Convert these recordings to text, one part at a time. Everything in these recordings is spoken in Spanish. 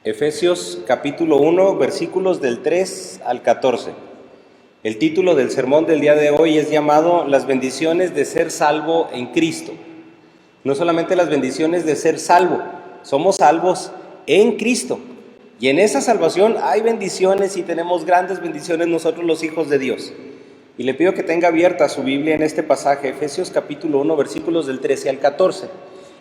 Efesios capítulo 1, versículos del 3 al 14. El título del sermón del día de hoy es llamado Las bendiciones de ser salvo en Cristo. No solamente las bendiciones de ser salvo, somos salvos en Cristo. Y en esa salvación hay bendiciones y tenemos grandes bendiciones nosotros los hijos de Dios. Y le pido que tenga abierta su Biblia en este pasaje, Efesios capítulo 1, versículos del 13 al 14.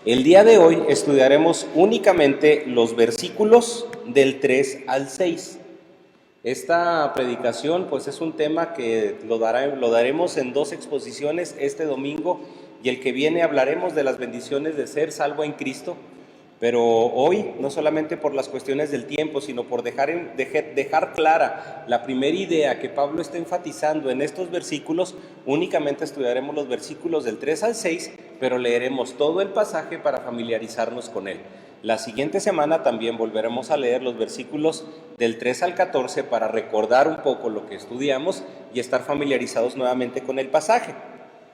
El día de hoy estudiaremos únicamente los versículos del 3 al 6. Esta predicación pues es un tema que lo daremos en dos exposiciones, este domingo y el que viene hablaremos de las bendiciones de ser salvo en Cristo. Pero hoy, no solamente por las cuestiones del tiempo, sino por dejar clara la primera idea que Pablo está enfatizando en estos versículos, únicamente estudiaremos los versículos del 3 al 6, pero leeremos todo el pasaje para familiarizarnos con él. La siguiente semana también volveremos a leer los versículos del 3 al 14 para recordar un poco lo que estudiamos y estar familiarizados nuevamente con el pasaje.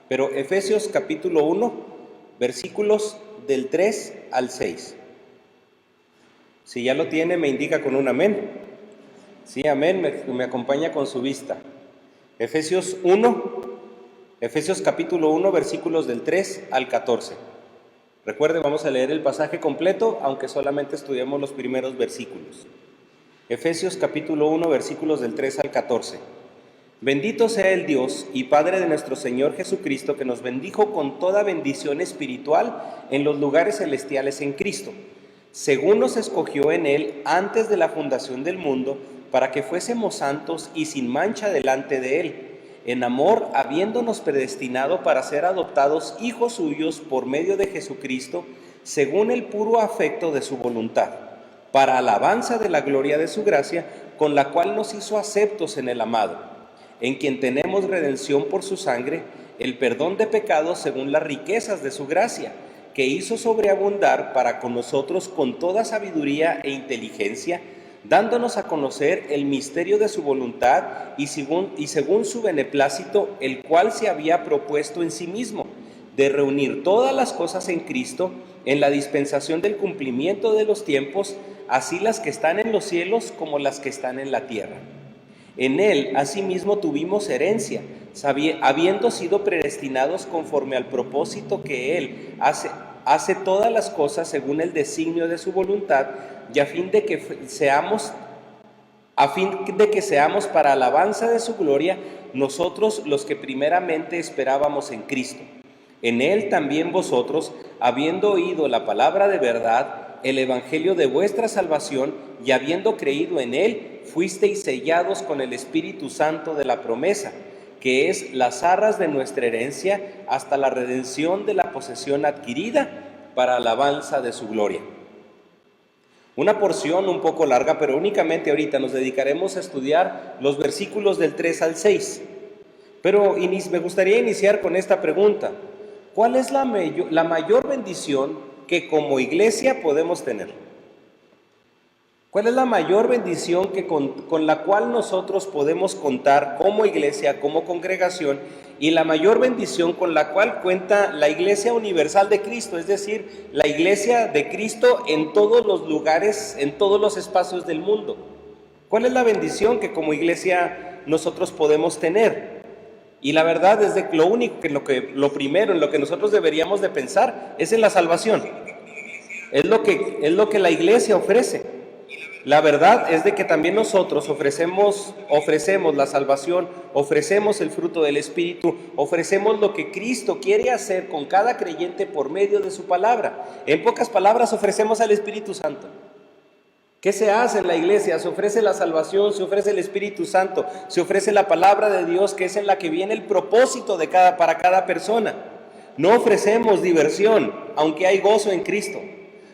Pero Efesios capítulo 1, versículos del 3 al 6. Si ya lo tiene, me indica con un amén. Sí, amén, me acompaña con su vista. Efesios capítulo 1, versículos del 3 al 14. Recuerde, vamos a leer el pasaje completo, aunque solamente estudiamos los primeros versículos. Efesios capítulo 1, versículos del 3 al 14. Bendito sea el Dios y Padre de nuestro Señor Jesucristo, que nos bendijo con toda bendición espiritual en los lugares celestiales en Cristo, según nos escogió en Él antes de la fundación del mundo, para que fuésemos santos y sin mancha delante de Él, en amor, habiéndonos predestinado para ser adoptados hijos suyos por medio de Jesucristo, según el puro afecto de su voluntad, para alabanza de la gloria de su gracia, con la cual nos hizo aceptos en el amado, en quien tenemos redención por su sangre, el perdón de pecados según las riquezas de su gracia, que hizo sobreabundar para con nosotros con toda sabiduría e inteligencia, dándonos a conocer el misterio de su voluntad y según su beneplácito, el cual se había propuesto en sí mismo, de reunir todas las cosas en Cristo, en la dispensación del cumplimiento de los tiempos, así las que están en los cielos como las que están en la tierra. En Él, asimismo, tuvimos herencia, habiendo sido predestinados conforme al propósito que Él hace todas las cosas según el designio de su voluntad, y a fin de que seamos para alabanza de su gloria, nosotros los que primeramente esperábamos en Cristo. En Él también vosotros, habiendo oído la palabra de verdad, el evangelio de vuestra salvación, y habiendo creído en Él, fuisteis sellados con el Espíritu Santo de la promesa, que es las arras de nuestra herencia, hasta la redención de la posesión adquirida, para alabanza de su gloria. Una porción un poco larga, pero únicamente ahorita nos dedicaremos a estudiar los versículos del 3 al 6. Pero me gustaría iniciar con esta pregunta: ¿cuál es la mayor bendición que como iglesia podemos tener? ¿Cuál es la mayor bendición con la cual nosotros podemos contar como iglesia, como congregación, y la mayor bendición con la cual cuenta la Iglesia Universal de Cristo, es decir, la Iglesia de Cristo en todos los lugares, en todos los espacios del mundo? ¿Cuál es la bendición que como iglesia nosotros podemos tener? Y la verdad es que lo primero en lo que nosotros deberíamos de pensar es en la salvación. Es lo que la iglesia ofrece. La verdad es de que también nosotros ofrecemos la salvación, ofrecemos el fruto del Espíritu, ofrecemos lo que Cristo quiere hacer con cada creyente por medio de su palabra. En pocas palabras, ofrecemos al Espíritu Santo. ¿Qué se hace en la iglesia? Se ofrece la salvación, se ofrece el Espíritu Santo, se ofrece la palabra de Dios, que es en la que viene el propósito para cada persona. No ofrecemos diversión, aunque hay gozo en Cristo.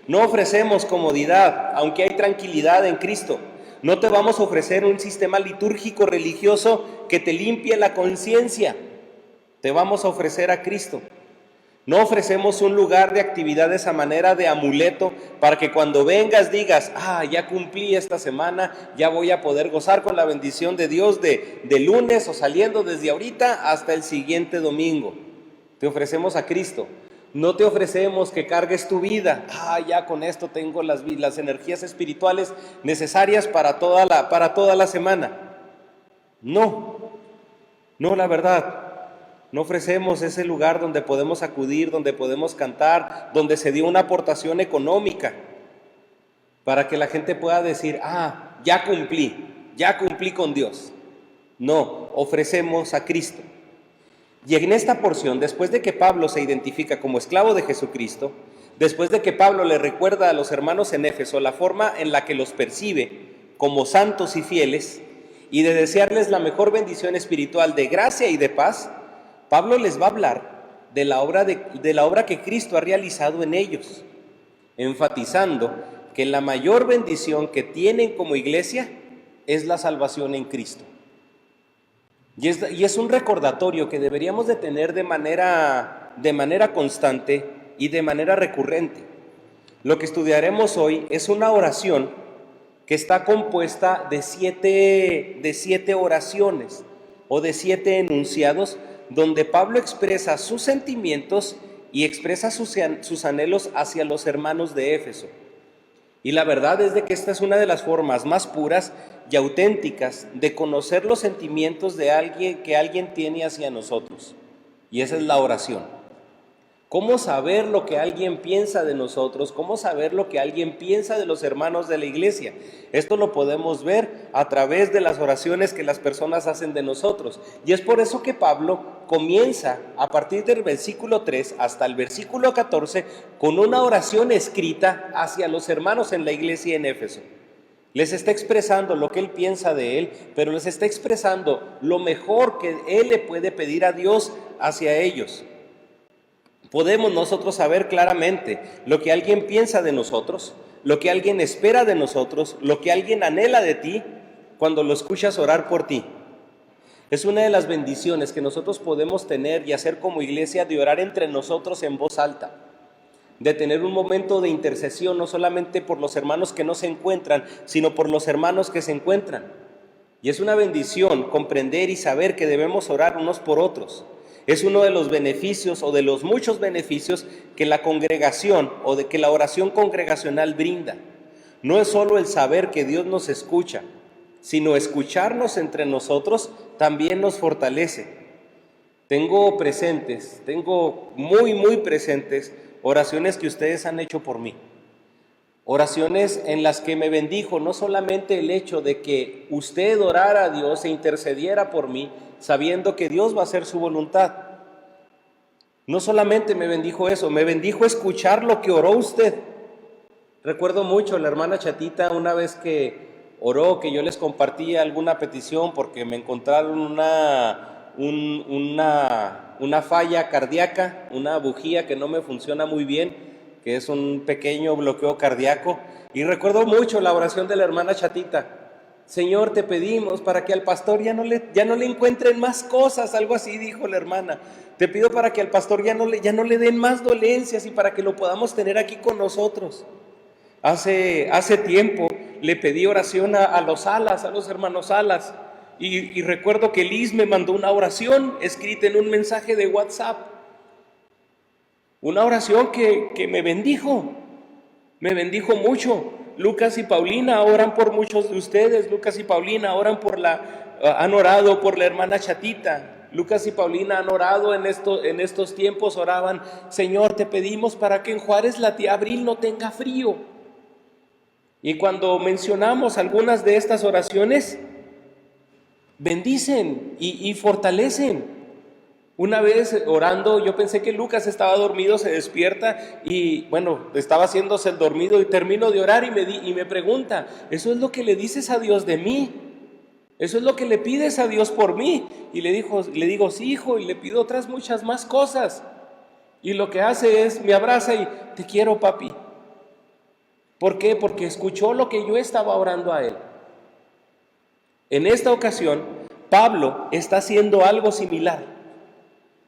No ofrecemos comodidad, aunque hay tranquilidad en Cristo. No te vamos a ofrecer un sistema litúrgico religioso que te limpie la conciencia. Te vamos a ofrecer a Cristo. No ofrecemos un lugar de actividades a manera de amuleto para que cuando vengas digas: ya cumplí esta semana, ya voy a poder gozar con la bendición de Dios de lunes o saliendo desde ahorita hasta el siguiente domingo. Te ofrecemos a Cristo. No te ofrecemos que cargues tu vida. Ya con esto tengo las energías espirituales necesarias para toda la semana. No, la verdad. No ofrecemos ese lugar donde podemos acudir, donde podemos cantar, donde se dio una aportación económica para que la gente pueda decir, ya cumplí con Dios. No, ofrecemos a Cristo. Y en esta porción, después de que Pablo se identifica como esclavo de Jesucristo, después de que Pablo le recuerda a los hermanos en Éfeso la forma en la que los percibe como santos y fieles, y de desearles la mejor bendición espiritual de gracia y de paz, Pablo les va a hablar de la obra que Cristo ha realizado en ellos, enfatizando que la mayor bendición que tienen como iglesia es la salvación en Cristo. Y es un recordatorio que deberíamos de tener de manera constante y de manera recurrente. Lo que estudiaremos hoy es una oración que está compuesta de siete oraciones o de 7 enunciados, donde Pablo expresa sus sentimientos y expresa sus anhelos hacia los hermanos de Éfeso. Y la verdad es de que esta es una de las formas más puras y auténticas de conocer los sentimientos de alguien que alguien tiene hacia nosotros. Y esa es la oración. ¿Cómo saber lo que alguien piensa de nosotros? ¿Cómo saber lo que alguien piensa de los hermanos de la iglesia? Esto lo podemos ver a través de las oraciones que las personas hacen de nosotros. Y es por eso que Pablo comienza a partir del versículo 3 hasta el versículo 14 con una oración escrita hacia los hermanos en la iglesia en Éfeso. Les está expresando lo que él piensa de él, pero les está expresando lo mejor que él le puede pedir a Dios hacia ellos. Podemos nosotros saber claramente lo que alguien piensa de nosotros, lo que alguien espera de nosotros, lo que alguien anhela de ti cuando lo escuchas orar por ti. Es una de las bendiciones que nosotros podemos tener y hacer como iglesia, de orar entre nosotros en voz alta, de tener un momento de intercesión no solamente por los hermanos que no se encuentran, sino por los hermanos que se encuentran. Y es una bendición comprender y saber que debemos orar unos por otros. Es uno de los beneficios o de los muchos beneficios que la congregación o de que la oración congregacional brinda. No es solo el saber que Dios nos escucha, sino escucharnos entre nosotros también nos fortalece. Tengo muy presentes oraciones que ustedes han hecho por mí. Oraciones en las que me bendijo no solamente el hecho de que usted orara a Dios e intercediera por mí, sabiendo que Dios va a hacer su voluntad. No solamente me bendijo eso, me bendijo escuchar lo que oró usted. Recuerdo mucho la hermana Chatita una vez que oró, que yo les compartí alguna petición porque me encontraron una falla cardíaca, una bujía que no me funciona muy bien, que es un pequeño bloqueo cardíaco. Y recuerdo mucho la oración de la hermana Chatita. Señor, te pedimos para que al pastor ya no le encuentren más cosas, algo así dijo la hermana. Te pido para que al pastor ya no le den más dolencias y para que lo podamos tener aquí con nosotros. Hace tiempo le pedí oración a los hermanos Salas, y recuerdo que Liz me mandó una oración escrita en un mensaje de WhatsApp. Una oración que me bendijo mucho. Lucas y Paulina oran por muchos de ustedes. Lucas y Paulina han orado por la hermana Chatita. Lucas y Paulina han orado en estos tiempos, oraban: Señor, te pedimos para que en Juárez la tía Abril no tenga frío. Y cuando mencionamos algunas de estas oraciones, bendicen y fortalecen. Una vez orando, yo pensé que Lucas estaba dormido, se despierta y estaba haciéndose el dormido, y termino de orar y me pregunta: ¿eso es lo que le dices a Dios de mí? ¿Eso es lo que le pides a Dios por mí? Y le digo: sí, hijo, y le pido otras muchas más cosas. Y lo que hace es, me abraza y: te quiero, papi. ¿Por qué? Porque escuchó lo que yo estaba orando a él. En esta ocasión, Pablo está haciendo algo similar.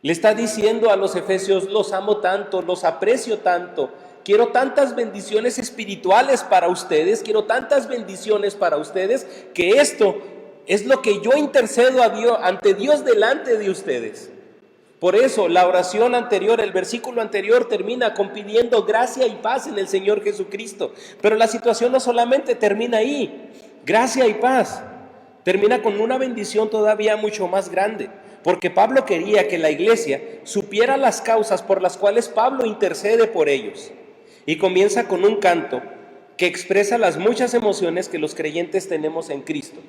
Le está diciendo a los efesios: los amo tanto, los aprecio tanto, quiero tantas bendiciones espirituales para ustedes, quiero tantas bendiciones para ustedes, que esto es lo que yo intercedo a Dios, ante Dios delante de ustedes, Por eso la oración anterior, el versículo anterior termina con pidiendo gracia y paz en el Señor Jesucristo. Pero la situación no solamente termina ahí, gracia y paz, termina con una bendición todavía mucho más grande. Porque Pablo quería que la iglesia supiera las causas por las cuales Pablo intercede por ellos. Y comienza con un canto que expresa las muchas emociones que los creyentes tenemos en Cristo.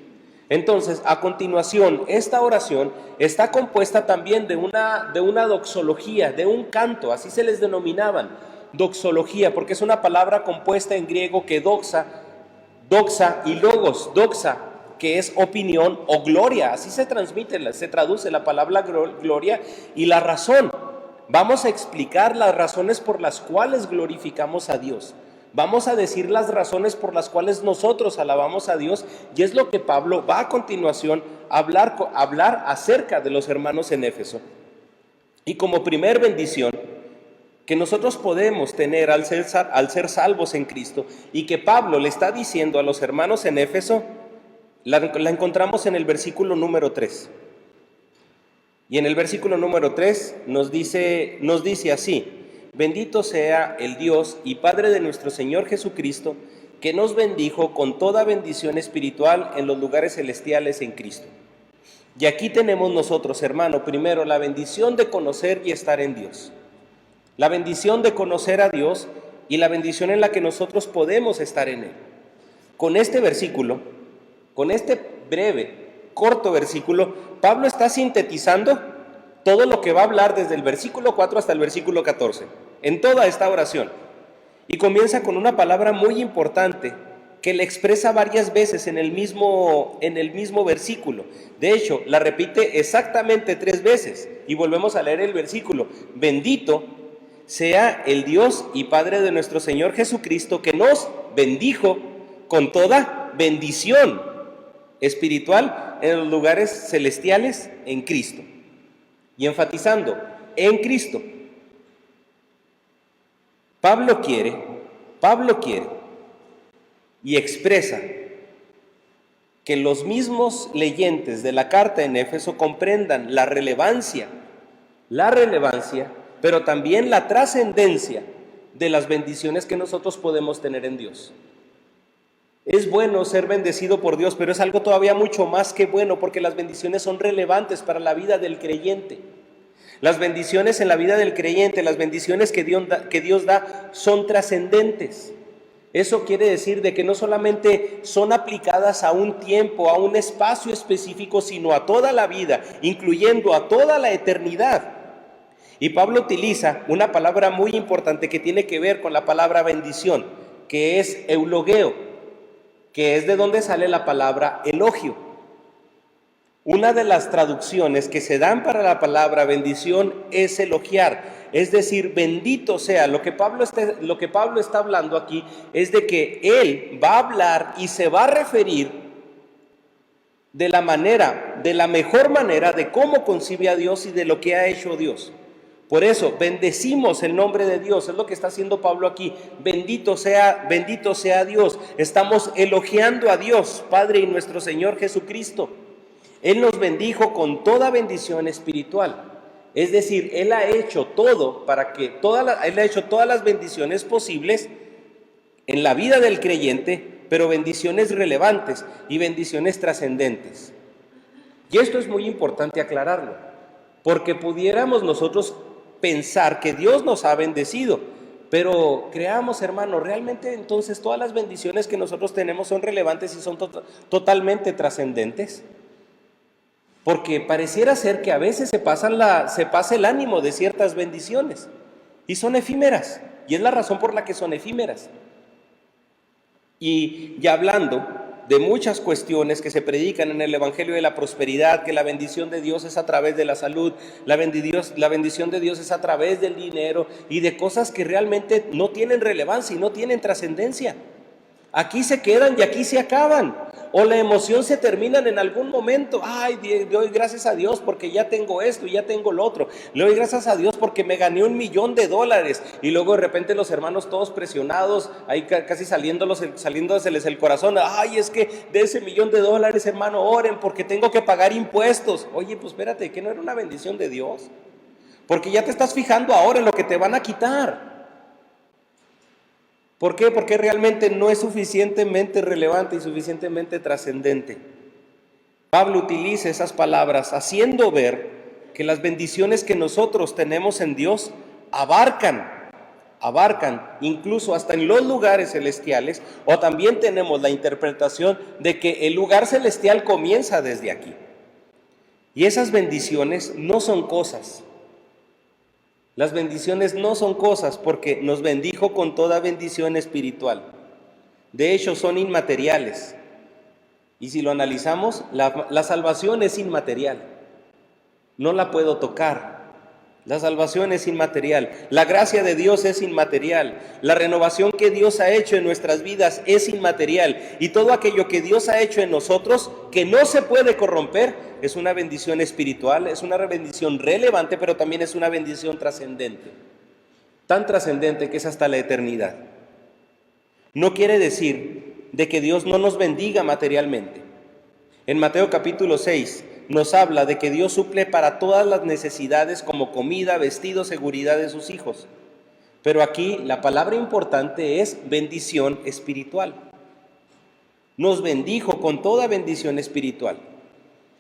Entonces, a continuación, esta oración está compuesta también de una doxología, de un canto, así se les denominaban, doxología, porque es una palabra compuesta en griego que doxa y logos, doxa, que es opinión o gloria, así se traduce la palabra gloria y la razón. Vamos a explicar las razones por las cuales glorificamos a Dios. Vamos a decir las razones por las cuales nosotros alabamos a Dios, y es lo que Pablo va a continuación a hablar acerca de los hermanos en Éfeso. Y como primer bendición que nosotros podemos tener al ser salvos en Cristo, y que Pablo le está diciendo a los hermanos en Éfeso, la encontramos en el versículo número 3. Y en el versículo número 3 nos dice así: bendito sea el Dios y Padre de nuestro Señor Jesucristo, que nos bendijo con toda bendición espiritual en los lugares celestiales en Cristo. Y aquí tenemos nosotros, hermano, primero la bendición de conocer y estar en Dios. La bendición de conocer a Dios y la bendición en la que nosotros podemos estar en Él. Con este versículo, con este breve, corto versículo, Pablo está sintetizando todo lo que va a hablar desde el versículo 4 hasta el versículo 14, en toda esta oración. Y comienza con una palabra muy importante que le expresa varias veces en el mismo versículo. De hecho, la repite exactamente 3 veces. Y volvemos a leer el versículo: bendito sea el Dios y Padre de nuestro Señor Jesucristo, que nos bendijo con toda bendición espiritual en los lugares celestiales en Cristo. Y enfatizando, en Cristo. Pablo quiere y expresa que los mismos leyentes de la carta en Éfeso comprendan la relevancia, pero también la trascendencia de las bendiciones que nosotros podemos tener en Dios. Es bueno ser bendecido por Dios, pero es algo todavía mucho más que bueno, porque las bendiciones son relevantes para la vida del creyente. Las bendiciones en la vida del creyente, las bendiciones que Dios da son trascendentes. Eso quiere decir de que no solamente son aplicadas a un tiempo, a un espacio específico, sino a toda la vida, incluyendo a toda la eternidad. Y Pablo utiliza una palabra muy importante que tiene que ver con la palabra bendición, que es eulogeo, que es de donde sale la palabra elogio. Una de las traducciones que se dan para la palabra bendición es elogiar, es decir, bendito sea. Lo que Pablo está hablando aquí es de que él va a hablar y se va a referir de la mejor manera de cómo concibe a Dios y de lo que ha hecho Dios. Por eso, bendecimos el nombre de Dios, es lo que está haciendo Pablo aquí. Bendito sea Dios. Estamos elogiando a Dios, Padre y nuestro Señor Jesucristo. Él nos bendijo con toda bendición espiritual. Es decir, Él ha hecho todo Él ha hecho todas las bendiciones posibles en la vida del creyente, pero bendiciones relevantes y bendiciones trascendentes. Y esto es muy importante aclararlo, porque pudiéramos nosotros pensar que Dios nos ha bendecido, pero creamos, hermano, realmente entonces todas las bendiciones que nosotros tenemos son relevantes y son totalmente trascendentes. Porque pareciera ser que a veces se pasa el ánimo de ciertas bendiciones y son efímeras, y es la razón por la que son efímeras. Y ya hablando de muchas cuestiones que se predican en el Evangelio de la Prosperidad, que la bendición de Dios es a través de la salud, la bendición de Dios es a través del dinero y de cosas que realmente no tienen relevancia y no tienen trascendencia. Aquí se quedan y aquí se acaban. O la emoción se termina en algún momento. Ay, doy gracias a Dios porque ya tengo esto y ya tengo lo otro. Le doy gracias a Dios porque me gané $1,000,000. Y luego de repente los hermanos todos presionados, ahí casi saliéndoseles el corazón. Ay, es que de ese $1,000,000, hermano, oren porque tengo que pagar impuestos. Oye, pues espérate, ¿que no era una bendición de Dios? Porque ya te estás fijando ahora en lo que te van a quitar. ¿Por qué? Porque realmente no es suficientemente relevante y suficientemente trascendente. Pablo utiliza esas palabras haciendo ver que las bendiciones que nosotros tenemos en Dios abarcan incluso hasta en los lugares celestiales, o también tenemos la interpretación de que el lugar celestial comienza desde aquí. Y esas bendiciones no son cosas. Las bendiciones no son cosas porque nos bendijo con toda bendición espiritual. De hecho, son inmateriales. Y si lo analizamos, la salvación es inmaterial. No la puedo tocar. La salvación es inmaterial. La gracia de Dios es inmaterial. La renovación que Dios ha hecho en nuestras vidas es inmaterial. Y todo aquello que Dios ha hecho en nosotros, que no se puede corromper, es una bendición espiritual, es una bendición relevante, pero también es una bendición trascendente. Tan trascendente que es hasta la eternidad. No quiere decir de que Dios no nos bendiga materialmente. En Mateo capítulo 6 nos habla de que Dios suple para todas las necesidades como comida, vestido, seguridad de sus hijos. Pero aquí la palabra importante es bendición espiritual. Nos bendijo con toda bendición espiritual.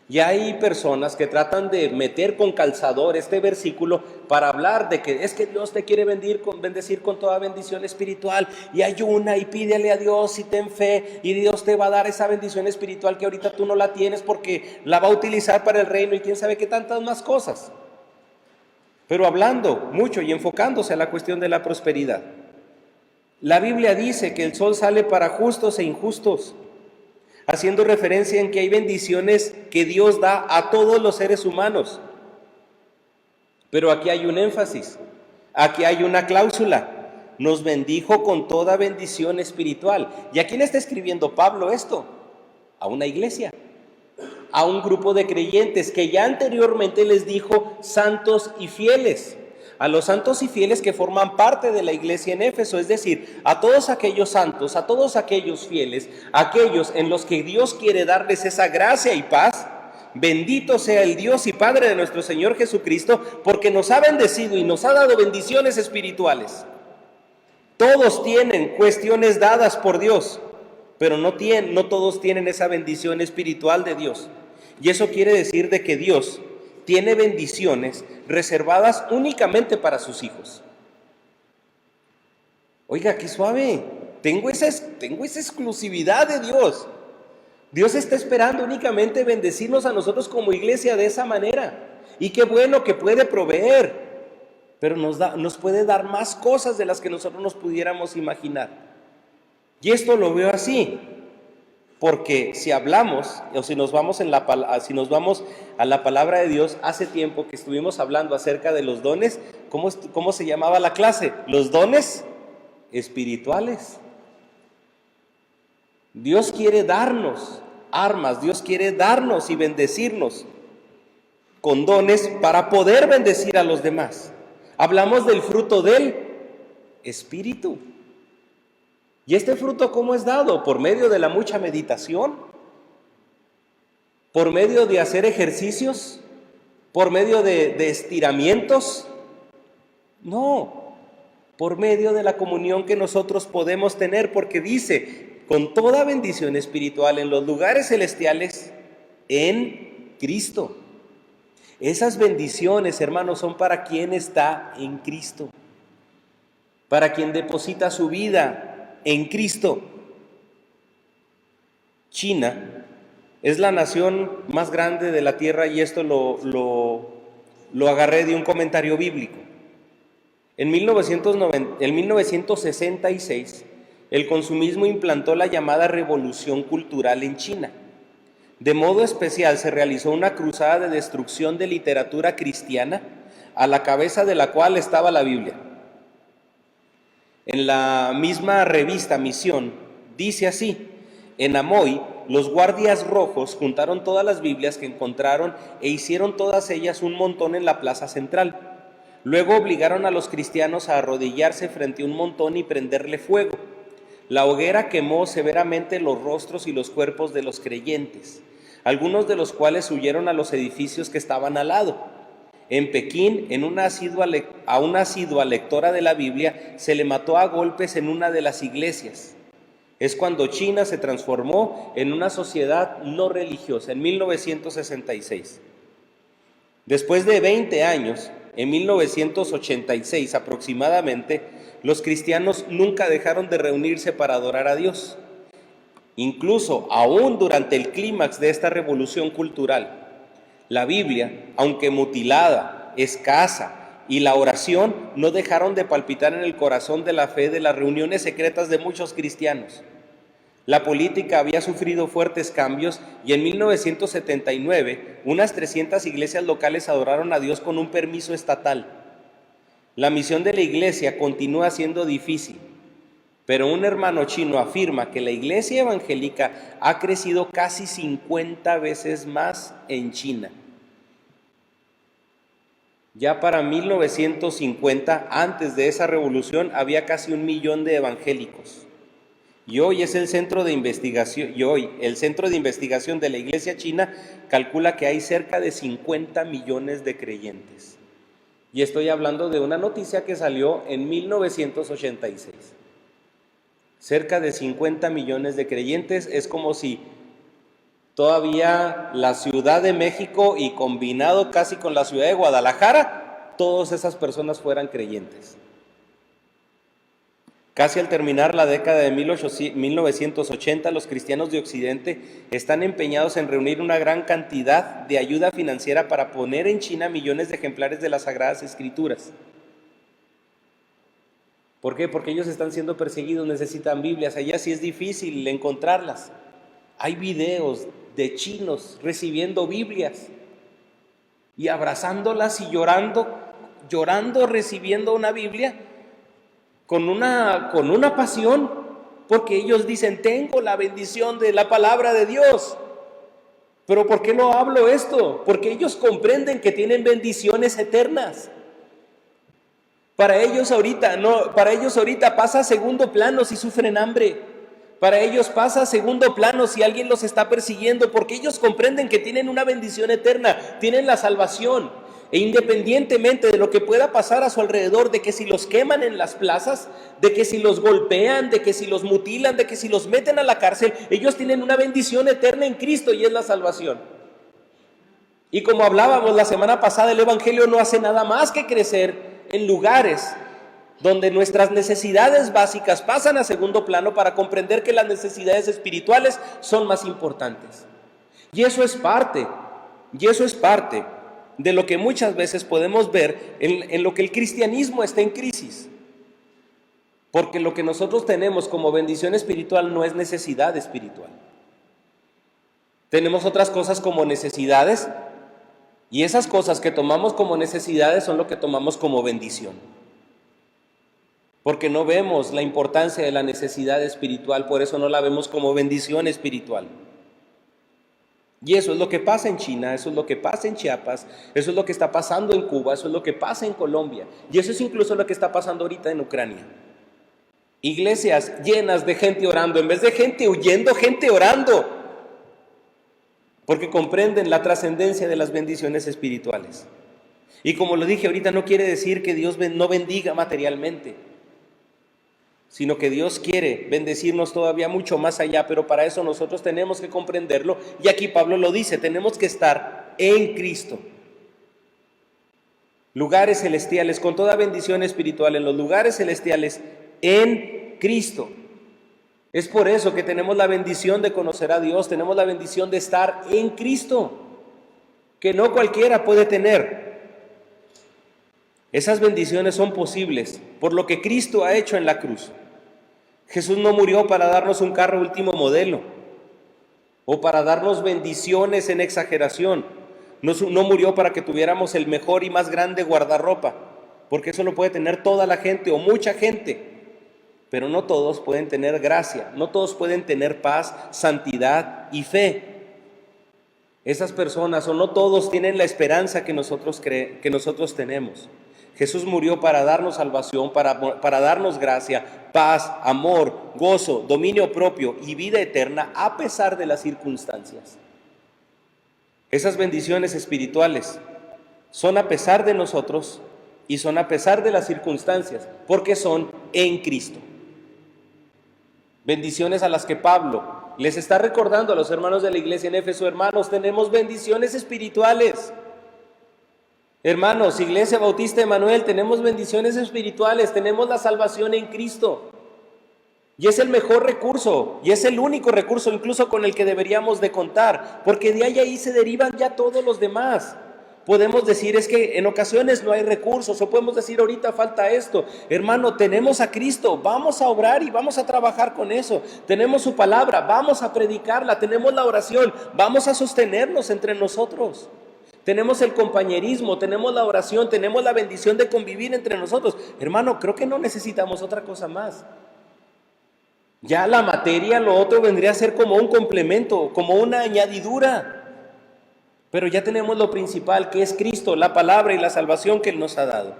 Y hay personas que tratan de meter con calzador este versículo para hablar de que es que Dios te quiere bendecir con toda bendición espiritual, y ayuna y pídele a Dios y ten fe y Dios te va a dar esa bendición espiritual que ahorita tú no la tienes porque la va a utilizar para el reino y quién sabe qué tantas más cosas. Pero hablando mucho y enfocándose a la cuestión de la prosperidad. La Biblia dice que el sol sale para justos e injustos, haciendo referencia en que hay bendiciones que Dios da a todos los seres humanos. Pero aquí hay un énfasis, aquí hay una cláusula. Nos bendijo con toda bendición espiritual. ¿Y a quién está escribiendo Pablo esto? A una iglesia, a un grupo de creyentes que ya anteriormente les dijo santos y fieles. A los santos y fieles que forman parte de la iglesia en Éfeso, es decir, a todos aquellos santos, a todos aquellos fieles, aquellos en los que Dios quiere darles esa gracia y paz. Bendito sea el Dios y Padre de nuestro Señor Jesucristo, porque nos ha bendecido y nos ha dado bendiciones espirituales. Todos tienen cuestiones dadas por Dios, pero no todos tienen esa bendición espiritual de Dios. Y eso quiere decir de que Dios tiene bendiciones reservadas únicamente para sus hijos. Oiga, qué suave. Tengo esa exclusividad de Dios. Dios está esperando únicamente bendecirnos a nosotros como iglesia de esa manera. Y qué bueno que puede proveer, pero nos puede dar más cosas de las que nosotros nos pudiéramos imaginar. Y esto lo veo así. Porque si hablamos, o si nos vamos a la palabra de Dios, hace tiempo que estuvimos hablando acerca de los dones. ¿Cómo se llamaba la clase? Los dones espirituales. Dios quiere darnos armas, Dios quiere darnos y bendecirnos con dones para poder bendecir a los demás. Hablamos del fruto del Espíritu. ¿Y este fruto cómo es dado? Por medio de la mucha meditación, por medio de hacer ejercicios, por medio de estiramientos. No, por medio de la comunión que nosotros podemos tener, porque dice, con toda bendición espiritual en los lugares celestiales en Cristo. Esas bendiciones, hermanos, son para quien está en Cristo, para quien deposita su vida en Cristo. China es la nación más grande de la tierra, y esto lo agarré de un comentario bíblico. En 1966, el consumismo implantó la llamada revolución cultural en China. De modo especial se realizó una cruzada de destrucción de literatura cristiana, a la cabeza de la cual estaba la Biblia. En la misma revista Misión dice así: en Amoy, los guardias rojos juntaron todas las Biblias que encontraron e hicieron todas ellas un montón en la plaza central. Luego obligaron a los cristianos a arrodillarse frente a un montón y prenderle fuego. La hoguera quemó severamente los rostros y los cuerpos de los creyentes, algunos de los cuales huyeron a los edificios que estaban al lado. En Pekín, a una asidua lectora de la Biblia se le mató a golpes en una de las iglesias. Es cuando China se transformó en una sociedad no religiosa, en 1966. Después de 20 años, en 1986 aproximadamente, los cristianos nunca dejaron de reunirse para adorar a Dios. Incluso aún durante el clímax de esta revolución cultural, la Biblia, aunque mutilada, escasa, y la oración no dejaron de palpitar en el corazón de la fe de las reuniones secretas de muchos cristianos. La política había sufrido fuertes cambios y en 1979 unas 300 iglesias locales adoraron a Dios con un permiso estatal. La misión de la iglesia continúa siendo difícil, pero un hermano chino afirma que la iglesia evangélica ha crecido casi 50 veces más en China. Ya para 1950, antes de esa revolución, había casi 1 millón de evangélicos. Y hoy el centro de investigación de la iglesia china calcula que hay cerca de 50 millones de creyentes. Y estoy hablando de una noticia que salió en 1986. Cerca de 50 millones de creyentes, es como si todavía la Ciudad de México y combinado casi con la ciudad de Guadalajara, todas esas personas fueran creyentes. Casi al terminar la década de 1980, los cristianos de Occidente están empeñados en reunir una gran cantidad de ayuda financiera para poner en China millones de ejemplares de las Sagradas Escrituras. ¿Por qué? Porque ellos están siendo perseguidos, necesitan Biblias. Allá sí es difícil encontrarlas. Hay videos de chinos recibiendo Biblias y abrazándolas y llorando recibiendo una Biblia con una pasión, porque ellos dicen: tengo la bendición de la palabra de Dios. ¿Pero por qué lo hablo esto? Porque ellos comprenden que tienen bendiciones eternas. Para ellos ahorita pasa a segundo plano si sufren hambre. Para ellos pasa a segundo plano si alguien los está persiguiendo, porque ellos comprenden que tienen una bendición eterna, tienen la salvación. E independientemente de lo que pueda pasar a su alrededor, de que si los queman en las plazas, de que si los golpean, de que si los mutilan, de que si los meten a la cárcel, ellos tienen una bendición eterna en Cristo y es la salvación. Y como hablábamos la semana pasada, el Evangelio no hace nada más que crecer en lugares donde nuestras necesidades básicas pasan a segundo plano para comprender que las necesidades espirituales son más importantes. Y eso es parte de lo que muchas veces podemos ver en lo que el cristianismo está en crisis. Porque lo que nosotros tenemos como bendición espiritual no es necesidad espiritual. Tenemos otras cosas como necesidades, y esas cosas que tomamos como necesidades son lo que tomamos como bendición. Porque no vemos la importancia de la necesidad espiritual, por eso no la vemos como bendición espiritual. Y eso es lo que pasa en China, eso es lo que pasa en Chiapas, eso es lo que está pasando en Cuba, eso es lo que pasa en Colombia, y eso es incluso lo que está pasando ahorita en Ucrania. Iglesias llenas de gente orando, en vez de gente huyendo, gente orando, porque comprenden la trascendencia de las bendiciones espirituales. Y como lo dije ahorita, no quiere decir que Dios no bendiga materialmente, sino que Dios quiere bendecirnos todavía mucho más allá, pero para eso nosotros tenemos que comprenderlo, y aquí Pablo lo dice: tenemos que estar en Cristo. Lugares celestiales, con toda bendición espiritual en los lugares celestiales, en Cristo. Es por eso que tenemos la bendición de conocer a Dios, tenemos la bendición de estar en Cristo, que no cualquiera puede tener. Esas bendiciones son posibles por lo que Cristo ha hecho en la cruz. Jesús no murió para darnos un carro último modelo o para darnos bendiciones en exageración. No murió para que tuviéramos el mejor y más grande guardarropa, porque eso lo puede tener toda la gente o mucha gente, pero no todos pueden tener gracia, no todos pueden tener paz, santidad y fe. Esas personas, o no todos, tienen la esperanza que nosotros tenemos. Jesús murió para darnos salvación, para darnos gracia, paz, amor, gozo, dominio propio y vida eterna a pesar de las circunstancias. Esas bendiciones espirituales son a pesar de nosotros y son a pesar de las circunstancias, porque son en Cristo. Bendiciones a las que Pablo les está recordando a los hermanos de la iglesia en Éfeso. Hermanos, tenemos bendiciones espirituales. Hermanos, Iglesia Bautista Emanuel, tenemos bendiciones espirituales, tenemos la salvación en Cristo. Y es el mejor recurso, y es el único recurso incluso con el que deberíamos de contar, porque de ahí se derivan ya todos los demás. Podemos decir, es que en ocasiones no hay recursos, o podemos decir, ahorita falta esto. Hermano, tenemos a Cristo, vamos a obrar y vamos a trabajar con eso. Tenemos su palabra, vamos a predicarla, tenemos la oración, vamos a sostenernos entre nosotros. Tenemos el compañerismo, tenemos la oración, tenemos la bendición de convivir entre nosotros. Hermano, creo que no necesitamos otra cosa más. Ya la materia, lo otro vendría a ser como un complemento, como una añadidura. Pero ya tenemos lo principal, que es Cristo, la palabra y la salvación que Él nos ha dado.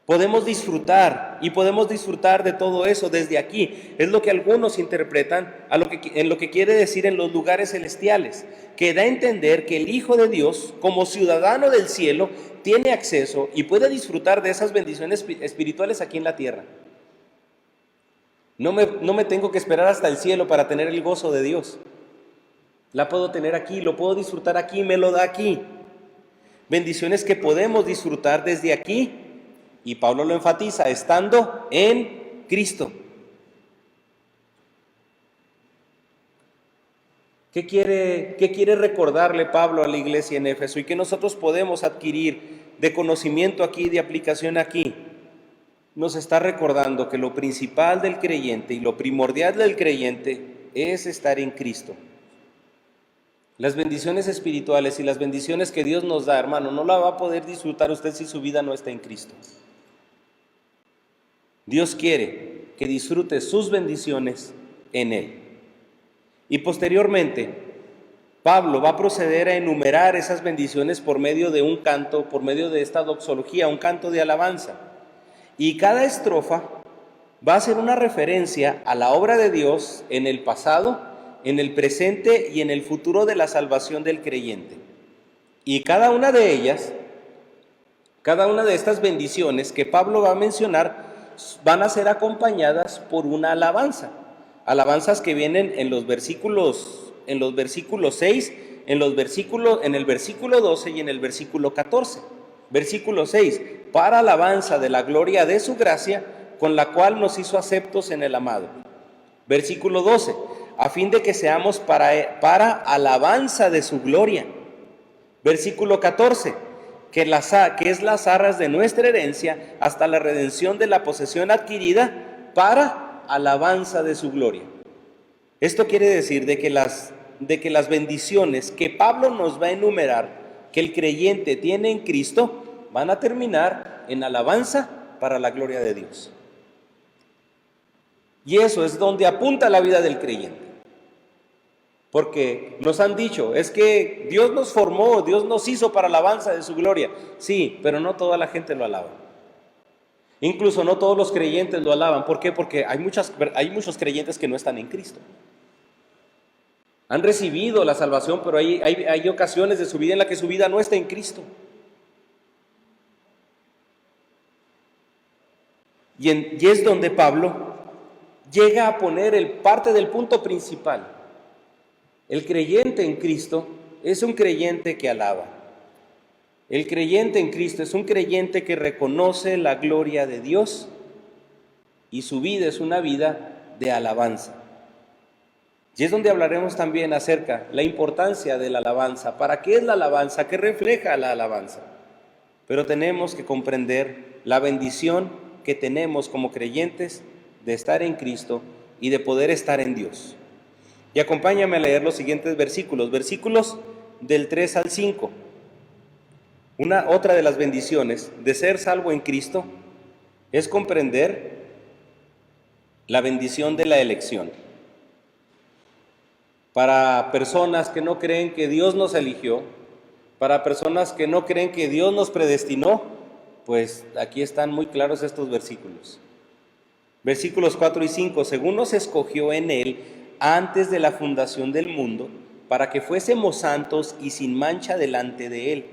Podemos disfrutar y podemos disfrutar de todo eso desde aquí. Es lo que algunos interpretan en lo que quiere decir en los lugares celestiales, que da a entender que el Hijo de Dios, como ciudadano del cielo, tiene acceso y puede disfrutar de esas bendiciones espirituales aquí en la tierra. No me tengo que esperar hasta el cielo para tener el gozo de Dios. La puedo tener aquí, lo puedo disfrutar aquí, me lo da aquí. Bendiciones que podemos disfrutar desde aquí, y Pablo lo enfatiza, estando en Cristo. ¿Qué quiere recordarle Pablo a la iglesia en Éfeso y que nosotros podemos adquirir de conocimiento aquí, de aplicación aquí? Nos está recordando que lo principal del creyente y lo primordial del creyente es estar en Cristo. Las bendiciones espirituales y las bendiciones que Dios nos da, hermano, no la va a poder disfrutar usted si su vida no está en Cristo. Dios quiere que disfrute sus bendiciones en Él. Y posteriormente, Pablo va a proceder a enumerar esas bendiciones por medio de un canto, por medio de esta doxología, un canto de alabanza. Y cada estrofa va a ser una referencia a la obra de Dios en el pasado, en el presente y en el futuro de la salvación del creyente. Y cada una de ellas, cada una de estas bendiciones que Pablo va a mencionar, van a ser acompañadas por una alabanza. Alabanzas que vienen en los versículos 6, en el versículo 12 y en el versículo 14. Versículo 6, para alabanza de la gloria de su gracia, con la cual nos hizo aceptos en el amado. Versículo 12, a fin de que seamos para alabanza de su gloria. Versículo 14, que es las arras de nuestra herencia hasta la redención de la posesión adquirida para alabanza de su gloria. Esto quiere decir de que las bendiciones que Pablo nos va a enumerar, que el creyente tiene en Cristo, van a terminar en alabanza para la gloria de Dios. Y eso es donde apunta la vida del creyente. Porque nos han dicho, es que Dios nos formó, Dios nos hizo para alabanza de su gloria. Sí, pero no toda la gente lo alaba. Incluso no todos los creyentes lo alaban. ¿Por qué? Porque hay muchos creyentes que no están en Cristo. Han recibido la salvación, pero hay ocasiones de su vida en las que su vida no está en Cristo. Y es donde Pablo llega a poner parte del punto principal. El creyente en Cristo es un creyente que alaba. El creyente en Cristo es un creyente que reconoce la gloria de Dios y su vida es una vida de alabanza. Y es donde hablaremos también acerca de la importancia de la alabanza. ¿Para qué es la alabanza? ¿Qué refleja la alabanza? Pero tenemos que comprender la bendición que tenemos como creyentes de estar en Cristo y de poder estar en Dios. Y acompáñame a leer los siguientes versículos del 3 al 5. Otra de las bendiciones de ser salvo en Cristo es comprender la bendición de la elección. Para personas que no creen que Dios nos eligió, para personas que no creen que Dios nos predestinó, pues aquí están muy claros estos versículos. Versículos 4 y 5, según nos escogió en Él antes de la fundación del mundo, para que fuésemos santos y sin mancha delante de Él,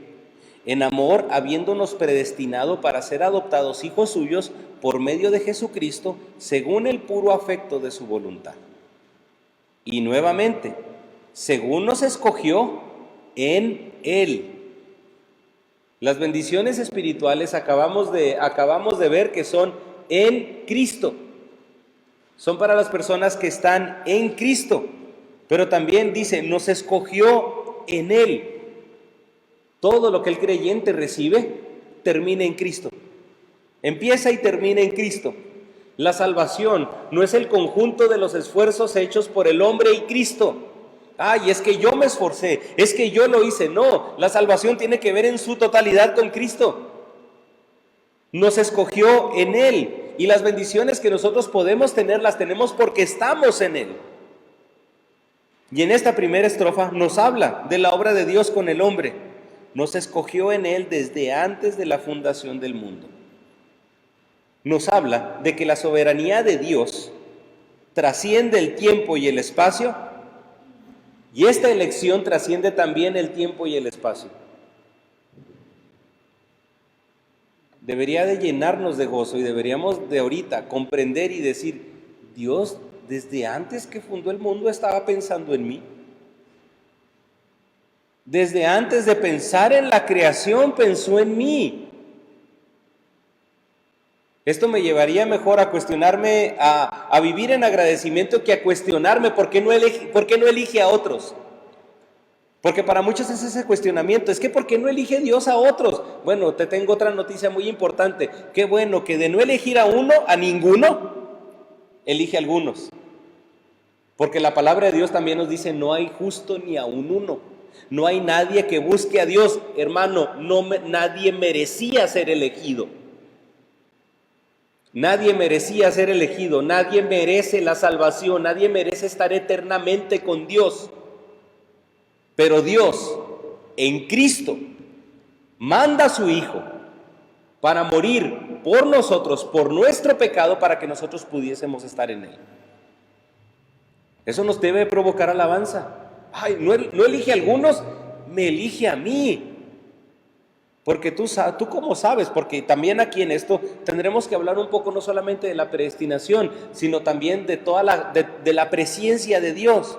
en amor, habiéndonos predestinado para ser adoptados hijos suyos por medio de Jesucristo, según el puro afecto de su voluntad. Y nuevamente, según nos escogió en Él. Las bendiciones espirituales acabamos de ver que son en Cristo. Son para las personas que están en Cristo. Pero también dice, nos escogió en Él. Todo lo que el creyente recibe termina en Cristo. Empieza y termina en Cristo. La salvación no es el conjunto de los esfuerzos hechos por el hombre y Cristo. Ay, es que yo me esforcé, es que yo lo hice. No, la salvación tiene que ver en su totalidad con Cristo. Nos escogió en Él y las bendiciones que nosotros podemos tener las tenemos porque estamos en Él. Y en esta primera estrofa nos habla de la obra de Dios con el hombre. Nos escogió en Él desde antes de la fundación del mundo. Nos habla de que la soberanía de Dios trasciende el tiempo y el espacio, y esta elección trasciende también el tiempo y el espacio. Debería de llenarnos de gozo y deberíamos de ahorita comprender y decir, Dios desde antes que fundó el mundo estaba pensando en mí. Desde antes de pensar en la creación pensó en mí. Esto me llevaría mejor a cuestionarme, a vivir en agradecimiento que a cuestionarme por qué no elige a otros. Porque para muchos es ese cuestionamiento, es que ¿por qué no elige Dios a otros? Bueno, te tengo otra noticia muy importante. Qué bueno que de no elegir a uno, a ninguno, elige a algunos. Porque la palabra de Dios también nos dice, no hay justo ni a un uno. No hay nadie que busque a Dios. Hermano, nadie merecía ser elegido. Nadie merecía ser elegido, nadie merece la salvación, nadie merece estar eternamente con Dios. Pero Dios, en Cristo, manda a su Hijo para morir por nosotros, por nuestro pecado, para que nosotros pudiésemos estar en Él. Eso nos debe provocar alabanza. Ay, no elige a algunos, me elige a mí. Porque tú cómo sabes, porque también aquí en esto tendremos que hablar un poco no solamente de la predestinación, sino también de toda de la presciencia de Dios.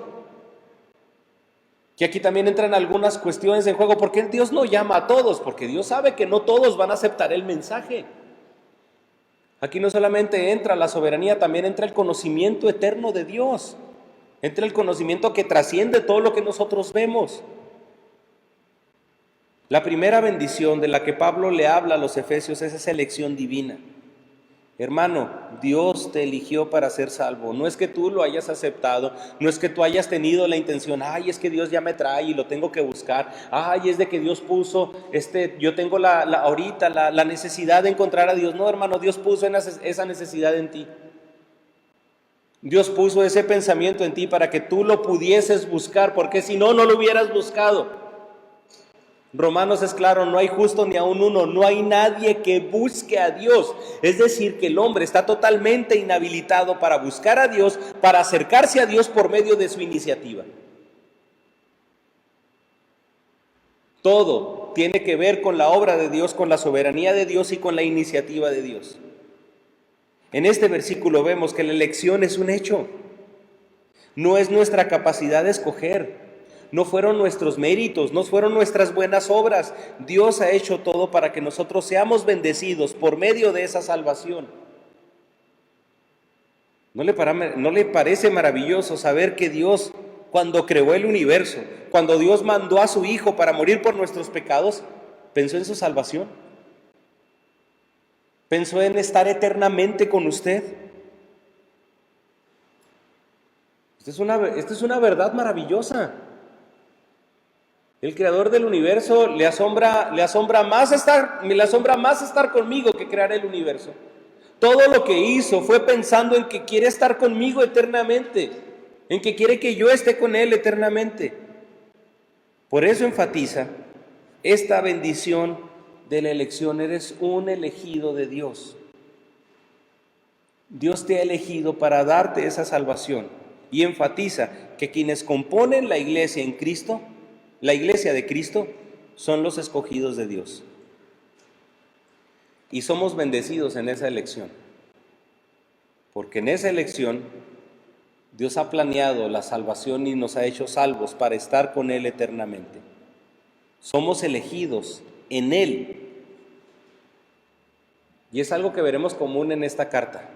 Que aquí también entran algunas cuestiones en juego. ¿Por qué Dios no llama a todos? Porque Dios sabe que no todos van a aceptar el mensaje. Aquí no solamente entra la soberanía, también entra el conocimiento eterno de Dios. Entra el conocimiento que trasciende todo lo que nosotros vemos. La primera bendición de la que Pablo le habla a los efesios es esa elección divina. Hermano, Dios te eligió para ser salvo. No es que tú lo hayas aceptado, no es que tú hayas tenido la intención, ay, es que Dios ya me trae y lo tengo que buscar. Ay, es de que Dios puso, yo tengo ahorita la necesidad de encontrar a Dios. No, hermano, Dios puso esa necesidad en ti. Dios puso ese pensamiento en ti para que tú lo pudieses buscar, porque si no, no lo hubieras buscado. Romanos es claro, no hay justo ni aun uno, no hay nadie que busque a Dios. Es decir, que el hombre está totalmente inhabilitado para buscar a Dios, para acercarse a Dios por medio de su iniciativa. Todo tiene que ver con la obra de Dios, con la soberanía de Dios y con la iniciativa de Dios. En este versículo vemos que la elección es un hecho. No es nuestra capacidad de escoger. No fueron nuestros méritos, no fueron nuestras buenas obras. Dios ha hecho todo para que nosotros seamos bendecidos por medio de esa salvación. ¿No le parece maravilloso saber que Dios, cuando creó el universo, cuando Dios mandó a su Hijo para morir por nuestros pecados, pensó en su salvación? Pensó en estar eternamente con usted. Esta es una verdad maravillosa. El creador del universo le asombra más estar conmigo que crear el universo. Todo lo que hizo fue pensando en que quiere estar conmigo eternamente, en que quiere que yo esté con Él eternamente. Por eso enfatiza esta bendición de la elección. Eres un elegido de Dios. Dios te ha elegido para darte esa salvación y enfatiza que quienes componen la iglesia en Cristo, la iglesia de Cristo, son los escogidos de Dios. Y somos bendecidos en esa elección, porque en esa elección Dios ha planeado la salvación y nos ha hecho salvos para estar con Él eternamente. Somos elegidos en Él. Y es algo que veremos común en esta carta.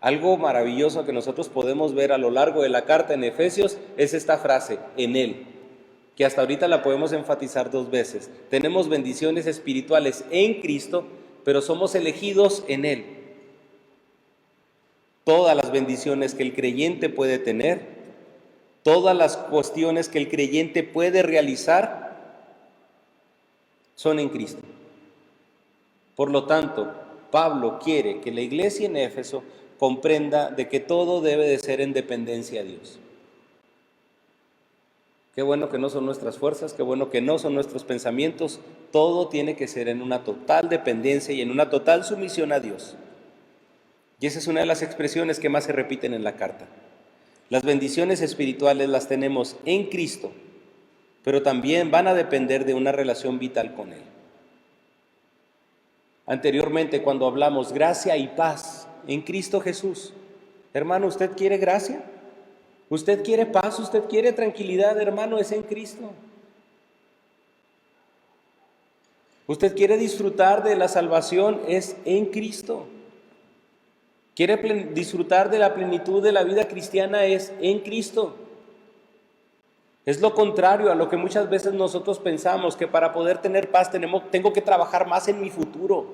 Algo maravilloso que nosotros podemos ver a lo largo de la carta en Efesios es esta frase, en Él, que hasta ahorita la podemos enfatizar 2 veces. Tenemos bendiciones espirituales en Cristo, pero somos elegidos en Él. Todas las bendiciones que el creyente puede tener, todas las cuestiones que el creyente puede realizar, son en Cristo. Por lo tanto, Pablo quiere que la iglesia en Éfeso comprenda de que todo debe de ser en dependencia a Dios. Qué bueno que no son nuestras fuerzas, qué bueno que no son nuestros pensamientos, todo tiene que ser en una total dependencia y en una total sumisión a Dios. Y esa es una de las expresiones que más se repiten en la carta. Las bendiciones espirituales las tenemos en Cristo, pero también van a depender de una relación vital con Él. Anteriormente, cuando hablamos gracia y paz en Cristo Jesús, hermano, ¿usted quiere gracia? ¿Usted quiere paz? ¿Usted quiere tranquilidad, hermano? Es en Cristo. ¿Usted quiere disfrutar de la salvación? Es en Cristo. ¿Quiere disfrutar de la plenitud de la vida cristiana? Es en Cristo. Es lo contrario a lo que muchas veces nosotros pensamos, que para poder tener paz tengo que trabajar más en mi futuro,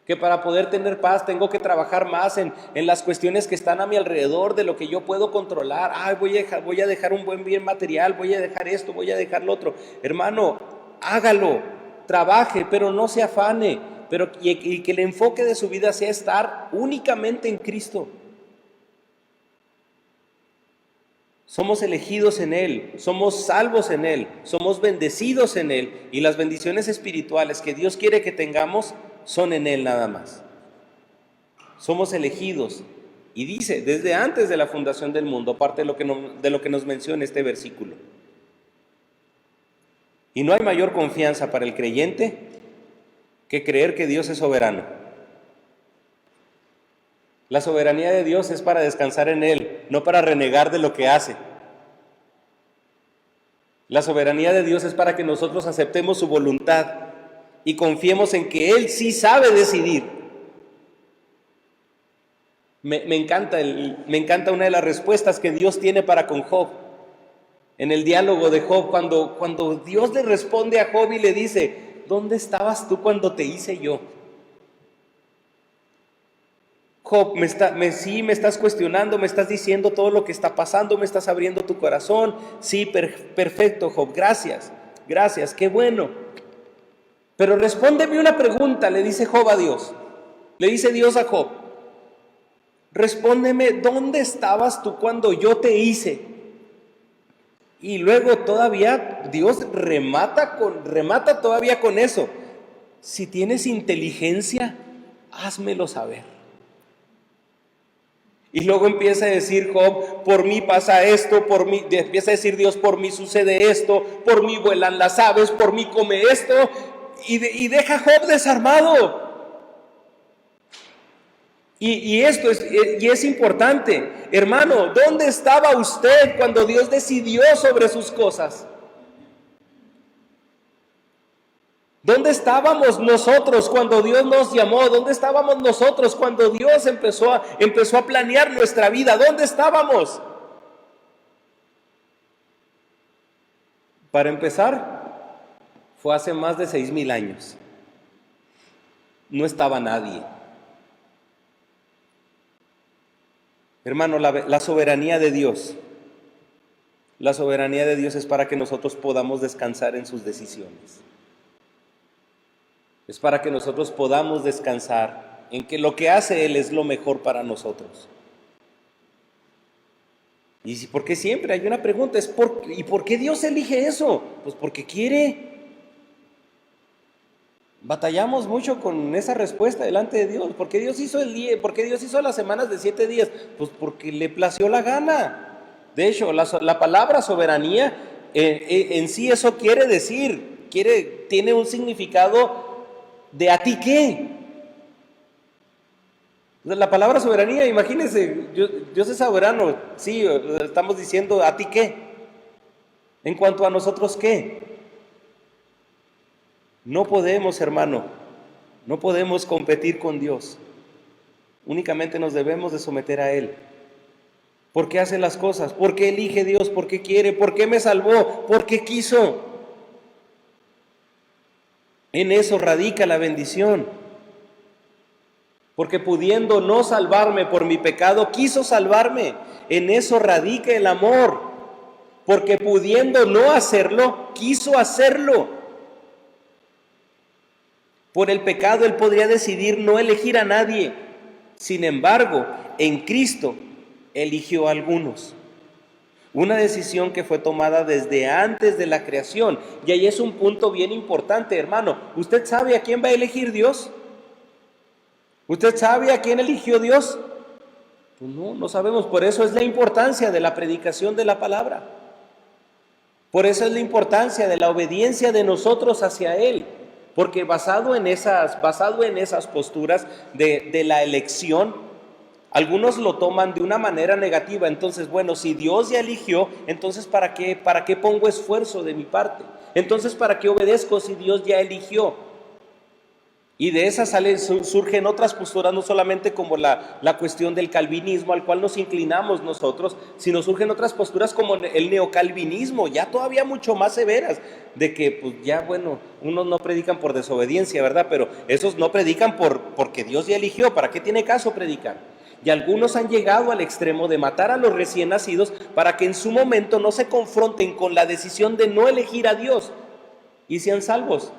que para poder tener paz tengo que trabajar más en las cuestiones que están a mi alrededor, de lo que yo puedo controlar. Voy a dejar un buen bien material, voy a dejar esto, voy a dejar lo otro. Hermano, hágalo, trabaje, pero no se afane, y que el enfoque de su vida sea estar únicamente en Cristo. Somos elegidos en Él, somos salvos en Él, somos bendecidos en Él, y las bendiciones espirituales que Dios quiere que tengamos son en Él nada más. Somos elegidos, y dice, desde antes de la fundación del mundo, aparte de lo que nos menciona este versículo. Y no hay mayor confianza para el creyente que creer que Dios es soberano. La soberanía de Dios es para descansar en Él, no para renegar de lo que hace. La soberanía de Dios es para que nosotros aceptemos su voluntad y confiemos en que Él sí sabe decidir. Me encanta una de las respuestas que Dios tiene para con Job. En el diálogo de Job, cuando Dios le responde a Job y le dice, ¿dónde estabas tú cuando te hice yo? Job, me estás cuestionando, me estás diciendo todo lo que está pasando, me estás abriendo tu corazón. Sí, perfecto, Job, gracias, qué bueno. Pero respóndeme una pregunta, le dice Job a Dios. Le dice Dios a Job, respóndeme, ¿dónde estabas tú cuando yo te hice? Y luego todavía Dios remata todavía con eso. Si tienes inteligencia, házmelo saber. Y luego empieza a decir Job, por mí pasa esto, empieza a decir Dios, por mí sucede esto, por mí vuelan las aves, por mí come esto, y deja a Job desarmado. Y es importante, hermano, ¿dónde estaba usted cuando Dios decidió sobre sus cosas? ¿Dónde estábamos nosotros cuando Dios nos llamó? ¿Dónde estábamos nosotros cuando Dios empezó a planear nuestra vida? ¿Dónde estábamos? Para empezar, fue hace más de 6,000 años. No estaba nadie. Hermano, la soberanía de Dios. La soberanía de Dios es para que nosotros podamos descansar en sus decisiones. Es para que nosotros podamos descansar en que lo que hace Él es lo mejor para nosotros. Y porque siempre hay una pregunta, ¿y por qué Dios elige eso? Pues porque quiere. Batallamos mucho con esa respuesta delante de Dios. ¿Por qué Dios hizo el día? ¿Por qué Dios hizo las semanas de 7 días? Pues porque le plació la gana. De hecho, la palabra soberanía en sí eso quiere decir tiene un significado de ¿a ti qué? La palabra soberanía, imagínense, Dios es soberano, sí, estamos diciendo ¿a ti qué? En cuanto a nosotros, ¿qué? No podemos, hermano, no podemos competir con Dios. Únicamente nos debemos de someter a Él. ¿Por qué hace las cosas? ¿Por qué elige Dios? ¿Por qué quiere? ¿Por qué me salvó? ¿Por qué quiso? En eso radica la bendición. Porque pudiendo no salvarme por mi pecado, quiso salvarme. En eso radica el amor. Porque pudiendo no hacerlo, quiso hacerlo. Por el pecado Él podría decidir no elegir a nadie. Sin embargo, en Cristo eligió a algunos. Una decisión que fue tomada desde antes de la creación. Y ahí es un punto bien importante, hermano. ¿Usted sabe a quién va a elegir Dios? ¿Usted sabe a quién eligió Dios? Pues no sabemos. Por eso es la importancia de la predicación de la palabra. Por eso es la importancia de la obediencia de nosotros hacia Él. Porque basado en esas posturas de la elección, algunos lo toman de una manera negativa. Entonces, bueno, si Dios ya eligió, entonces ¿para qué pongo esfuerzo de mi parte? Entonces, ¿para qué obedezco si Dios ya eligió? Y de esas surgen otras posturas, no solamente como la cuestión del calvinismo al cual nos inclinamos nosotros, sino surgen otras posturas como el neocalvinismo, ya todavía mucho más severas, de que pues ya bueno, unos no predican por desobediencia, ¿verdad? Pero esos no predican porque Dios ya eligió, ¿para qué tiene caso predicar? Y algunos han llegado al extremo de matar a los recién nacidos para que en su momento no se confronten con la decisión de no elegir a Dios y sean salvos.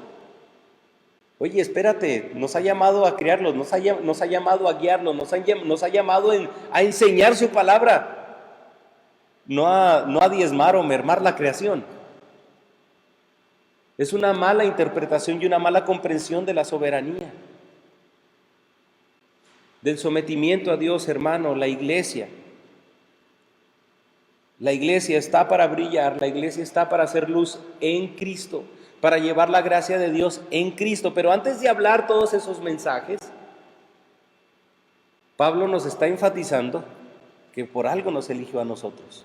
Oye, espérate, nos ha llamado a criarlos, nos ha llamado a guiarlos, nos ha llamado a enseñar su palabra, no a diezmar o mermar la creación. Es una mala interpretación y una mala comprensión de la soberanía, del sometimiento a Dios, hermano. La iglesia está para brillar, la iglesia está para hacer luz en Cristo, para llevar la gracia de Dios en Cristo. Pero antes de hablar todos esos mensajes, Pablo nos está enfatizando que por algo nos eligió a nosotros.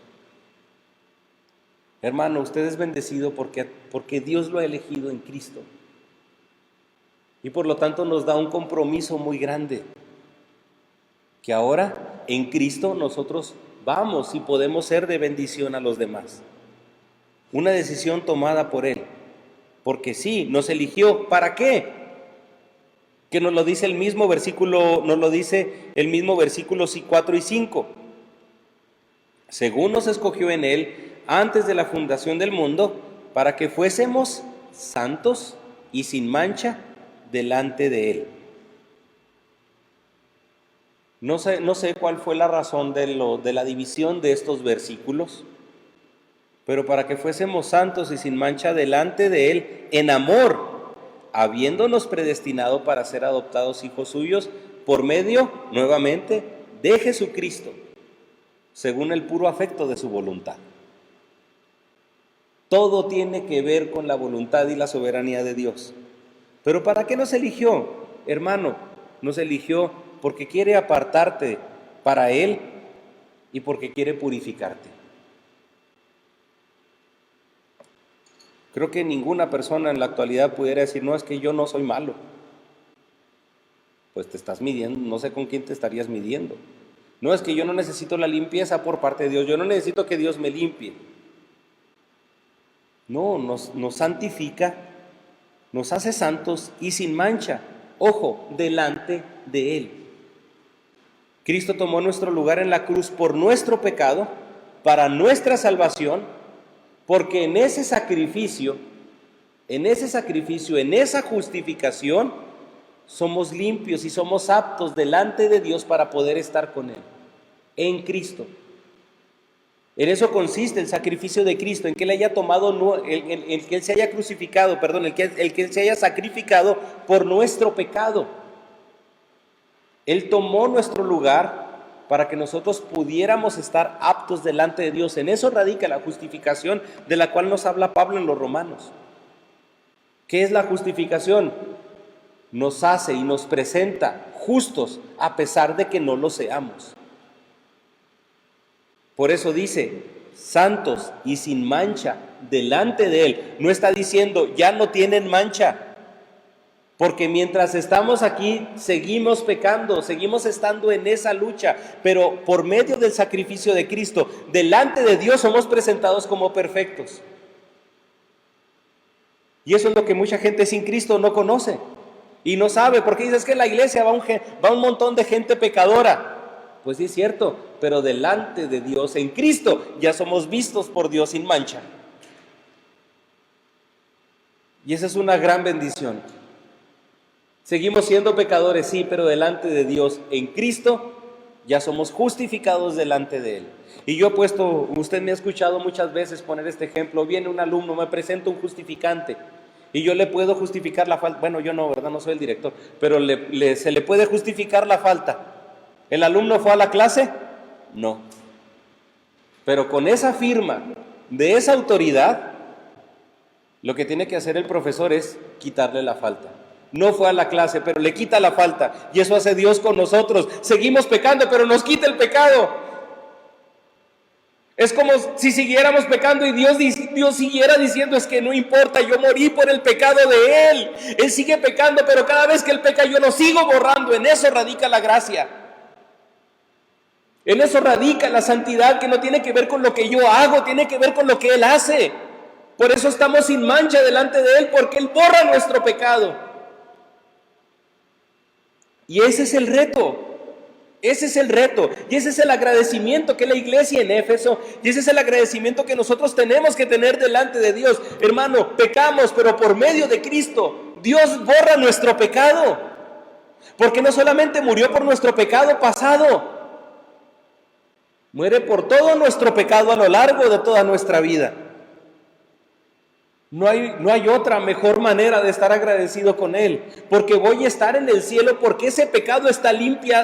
Hermano, usted es bendecido porque Dios lo ha elegido en Cristo. Y por lo tanto nos da un compromiso muy grande, que ahora en Cristo nosotros vamos y podemos ser de bendición a los demás. Una decisión tomada por Él. Porque sí, nos eligió. ¿Para qué? Que nos lo dice el mismo versículo 4 y 5. Según nos escogió en Él antes de la fundación del mundo, para que fuésemos santos y sin mancha delante de Él. No sé cuál fue la razón de la división de estos versículos, pero para que fuésemos santos y sin mancha delante de Él, en amor, habiéndonos predestinado para ser adoptados hijos suyos, por medio, nuevamente, de Jesucristo, según el puro afecto de su voluntad. Todo tiene que ver con la voluntad y la soberanía de Dios. ¿Pero para qué nos eligió, hermano? Nos eligió porque quiere apartarte para Él y porque quiere purificarte. Creo que ninguna persona en la actualidad pudiera decir, no, es que yo no soy malo. Pues te estás midiendo, no sé con quién te estarías midiendo. No, es que yo no necesito la limpieza por parte de Dios, yo no necesito que Dios me limpie. No, nos santifica, nos hace santos y sin mancha, ojo, delante de Él. Cristo tomó nuestro lugar en la cruz por nuestro pecado, para nuestra salvación, porque en ese sacrificio, en esa justificación, somos limpios y somos aptos delante de Dios para poder estar con Él, en Cristo. En eso consiste el sacrificio de Cristo, en que Él haya tomado, el que Él se haya crucificado, perdón, el que Él se haya sacrificado por nuestro pecado. Él tomó nuestro lugar para que nosotros pudiéramos estar aptos delante de Dios. En eso radica la justificación de la cual nos habla Pablo en los Romanos. ¿Qué es la justificación? Nos hace y nos presenta justos a pesar de que no lo seamos. Por eso dice, santos y sin mancha delante de Él. No está diciendo, ya no tienen mancha. Porque mientras estamos aquí, seguimos pecando, seguimos estando en esa lucha. Pero por medio del sacrificio de Cristo, delante de Dios somos presentados como perfectos. Y eso es lo que mucha gente sin Cristo no conoce. Y no sabe, porque dices que en la iglesia va un montón de gente pecadora. Pues sí es cierto, pero delante de Dios, en Cristo, ya somos vistos por Dios sin mancha. Y esa es una gran bendición. Seguimos siendo pecadores, sí, pero delante de Dios, en Cristo, ya somos justificados delante de Él. Y yo he puesto, usted me ha escuchado muchas veces poner este ejemplo, viene un alumno, me presenta un justificante, y yo le puedo justificar la falta, bueno, yo no, ¿verdad? No soy el director, pero se le puede justificar la falta. ¿El alumno fue a la clase? No. Pero con esa firma de esa autoridad, lo que tiene que hacer el profesor es quitarle la falta. No fue a la clase, pero le quita la falta. Y eso hace Dios con nosotros. Seguimos pecando, pero nos quita el pecado. Es como si siguiéramos pecando y Dios siguiera diciendo, es que no importa, yo morí por el pecado de Él. Él sigue pecando, pero cada vez que Él peca yo lo sigo borrando. En eso radica la gracia. En eso radica la santidad, que no tiene que ver con lo que yo hago, tiene que ver con lo que Él hace. Por eso estamos sin mancha delante de Él, porque Él borra nuestro pecado. Y ese es el reto. Ese es el reto, y ese es el agradecimiento que la iglesia en Éfeso, y ese es el agradecimiento que nosotros tenemos que tener delante de Dios. Hermano, pecamos, pero por medio de Cristo, Dios borra nuestro pecado, porque no solamente murió por nuestro pecado pasado, muere por todo nuestro pecado a lo largo de toda nuestra vida. No hay otra mejor manera de estar agradecido con Él, porque voy a estar en el cielo, porque ese pecado está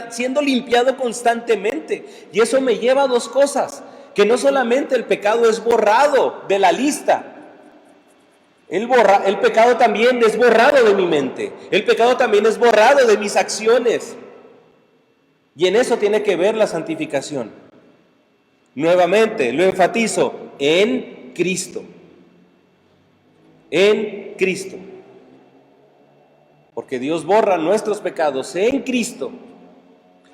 siendo limpiado constantemente. Y eso me lleva a dos cosas, que no solamente el pecado es borrado de la lista, el pecado también es borrado de mi mente, el pecado también es borrado de mis acciones. Y en eso tiene que ver la santificación. Nuevamente, lo enfatizo, en Cristo. En Cristo. Porque Dios borra nuestros pecados en Cristo.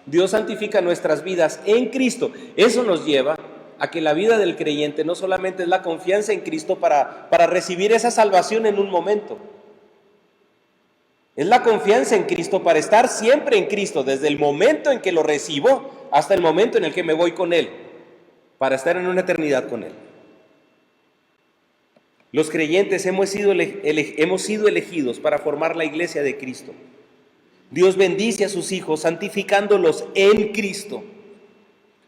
Dios santifica nuestras vidas en Cristo. Eso nos lleva a que la vida del creyente no solamente es la confianza en Cristo para recibir esa salvación en un momento. Es la confianza en Cristo para estar siempre en Cristo, desde el momento en que lo recibo hasta el momento en el que me voy con Él, para estar en una eternidad con Él. Los creyentes hemos sido elegidos para formar la iglesia de Cristo. Dios bendice a sus hijos santificándolos en Cristo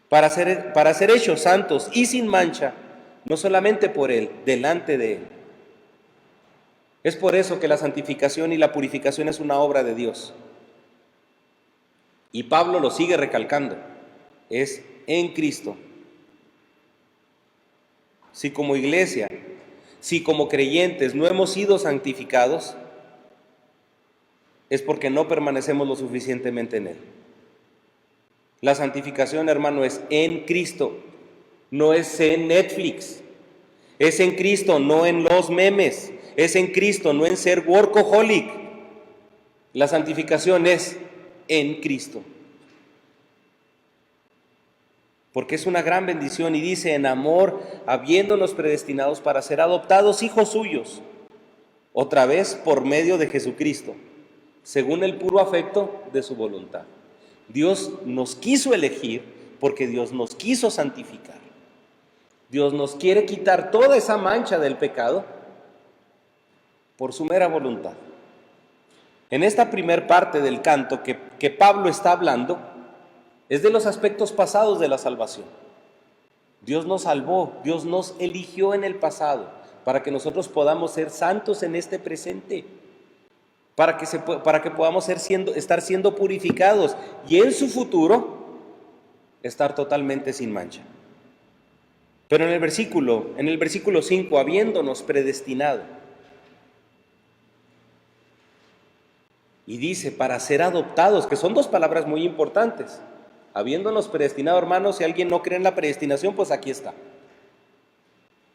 para ser hechos santos y sin mancha, no solamente por Él, delante de Él. Es por eso que la santificación y la purificación es una obra de Dios. Y Pablo lo sigue recalcando, es en Cristo. Si como iglesia, si como creyentes no hemos sido santificados, es porque no permanecemos lo suficientemente en Él. La santificación, hermano, es en Cristo, no es en Netflix. Es en Cristo, no en los memes. Es en Cristo, no en ser workaholic. La santificación es en Cristo. Porque es una gran bendición y dice, en amor, habiéndonos predestinados para ser adoptados hijos suyos, otra vez por medio de Jesucristo, según el puro afecto de su voluntad. Dios nos quiso elegir porque Dios nos quiso santificar. Dios nos quiere quitar toda esa mancha del pecado por su mera voluntad. En esta primer parte del canto que Pablo está hablando, es de los aspectos pasados de la salvación. Dios nos salvó, Dios nos eligió en el pasado para que nosotros podamos ser santos en este presente, para que podamos estar siendo purificados y en su futuro estar totalmente sin mancha. Pero en el versículo 5, habiéndonos predestinado, Y dice, para ser adoptados, que son dos palabras muy importantes. Habiéndonos predestinado, hermanos, si alguien no cree en la predestinación, pues aquí está.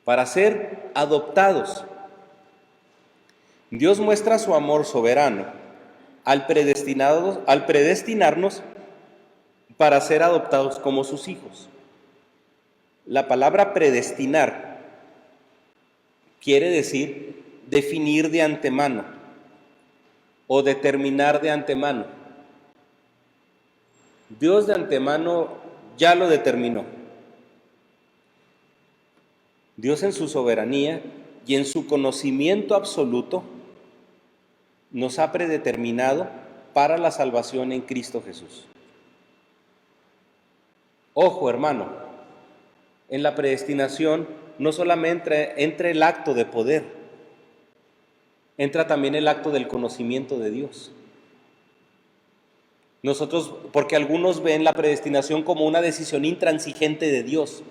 Para ser adoptados. Dios muestra su amor soberano al predestinarnos para ser adoptados como sus hijos. La palabra predestinar quiere decir definir de antemano o determinar de antemano. Dios de antemano ya lo determinó. Dios en su soberanía y en su conocimiento absoluto nos ha predeterminado para la salvación en Cristo Jesús. Ojo, hermano, en la predestinación no solamente entra el acto de poder, entra también el acto del conocimiento de Dios. Nosotros, porque algunos ven la predestinación como una decisión intransigente de Dios,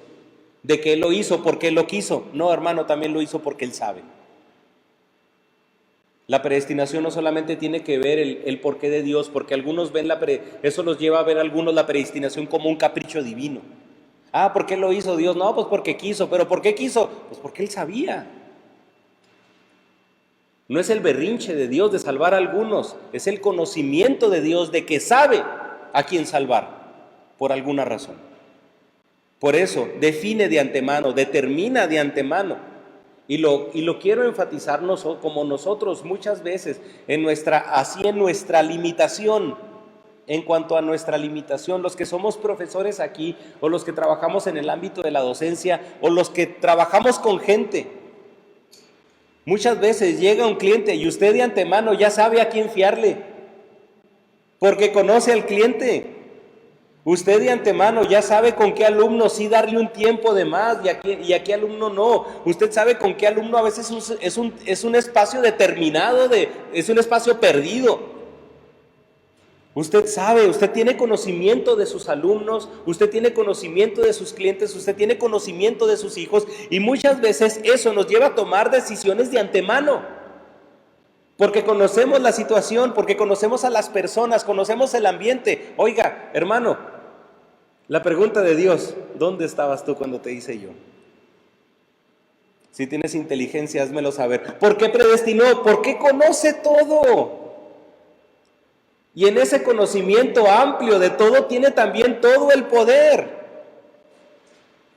de que Él lo hizo porque Él lo quiso. No, hermano, también lo hizo porque Él sabe. La predestinación no solamente tiene que ver el porqué de Dios, porque algunos ven eso los lleva a ver a algunos la predestinación como un capricho divino. Ah, ¿por qué lo hizo Dios? No, pues porque quiso. ¿Pero por qué quiso? Pues porque Él sabía. No es el berrinche de Dios de salvar a algunos, es el conocimiento de Dios de que sabe a quién salvar, por alguna razón. Por eso, define de antemano, determina de antemano. Y lo quiero enfatizar como nosotros muchas veces, en nuestra limitación, en cuanto a nuestra limitación, los que somos profesores aquí, o los que trabajamos en el ámbito de la docencia, o los que trabajamos con gente. Muchas veces llega un cliente y usted de antemano ya sabe a quién fiarle, porque conoce al cliente. Usted de antemano ya sabe con qué alumno sí darle un tiempo de más y a qué alumno no. Usted sabe con qué alumno a veces es un espacio determinado, es un espacio perdido. Usted sabe, usted tiene conocimiento de sus alumnos, usted tiene conocimiento de sus clientes, usted tiene conocimiento de sus hijos, y muchas veces eso nos lleva a tomar decisiones de antemano, porque conocemos la situación, porque conocemos a las personas, conocemos el ambiente. Oiga, hermano, la pregunta de Dios, ¿dónde estabas tú cuando te hice yo? Si tienes inteligencia, házmelo saber. ¿Por qué predestinó? ¿Por qué conoce todo? Y en ese conocimiento amplio de todo tiene también todo el poder.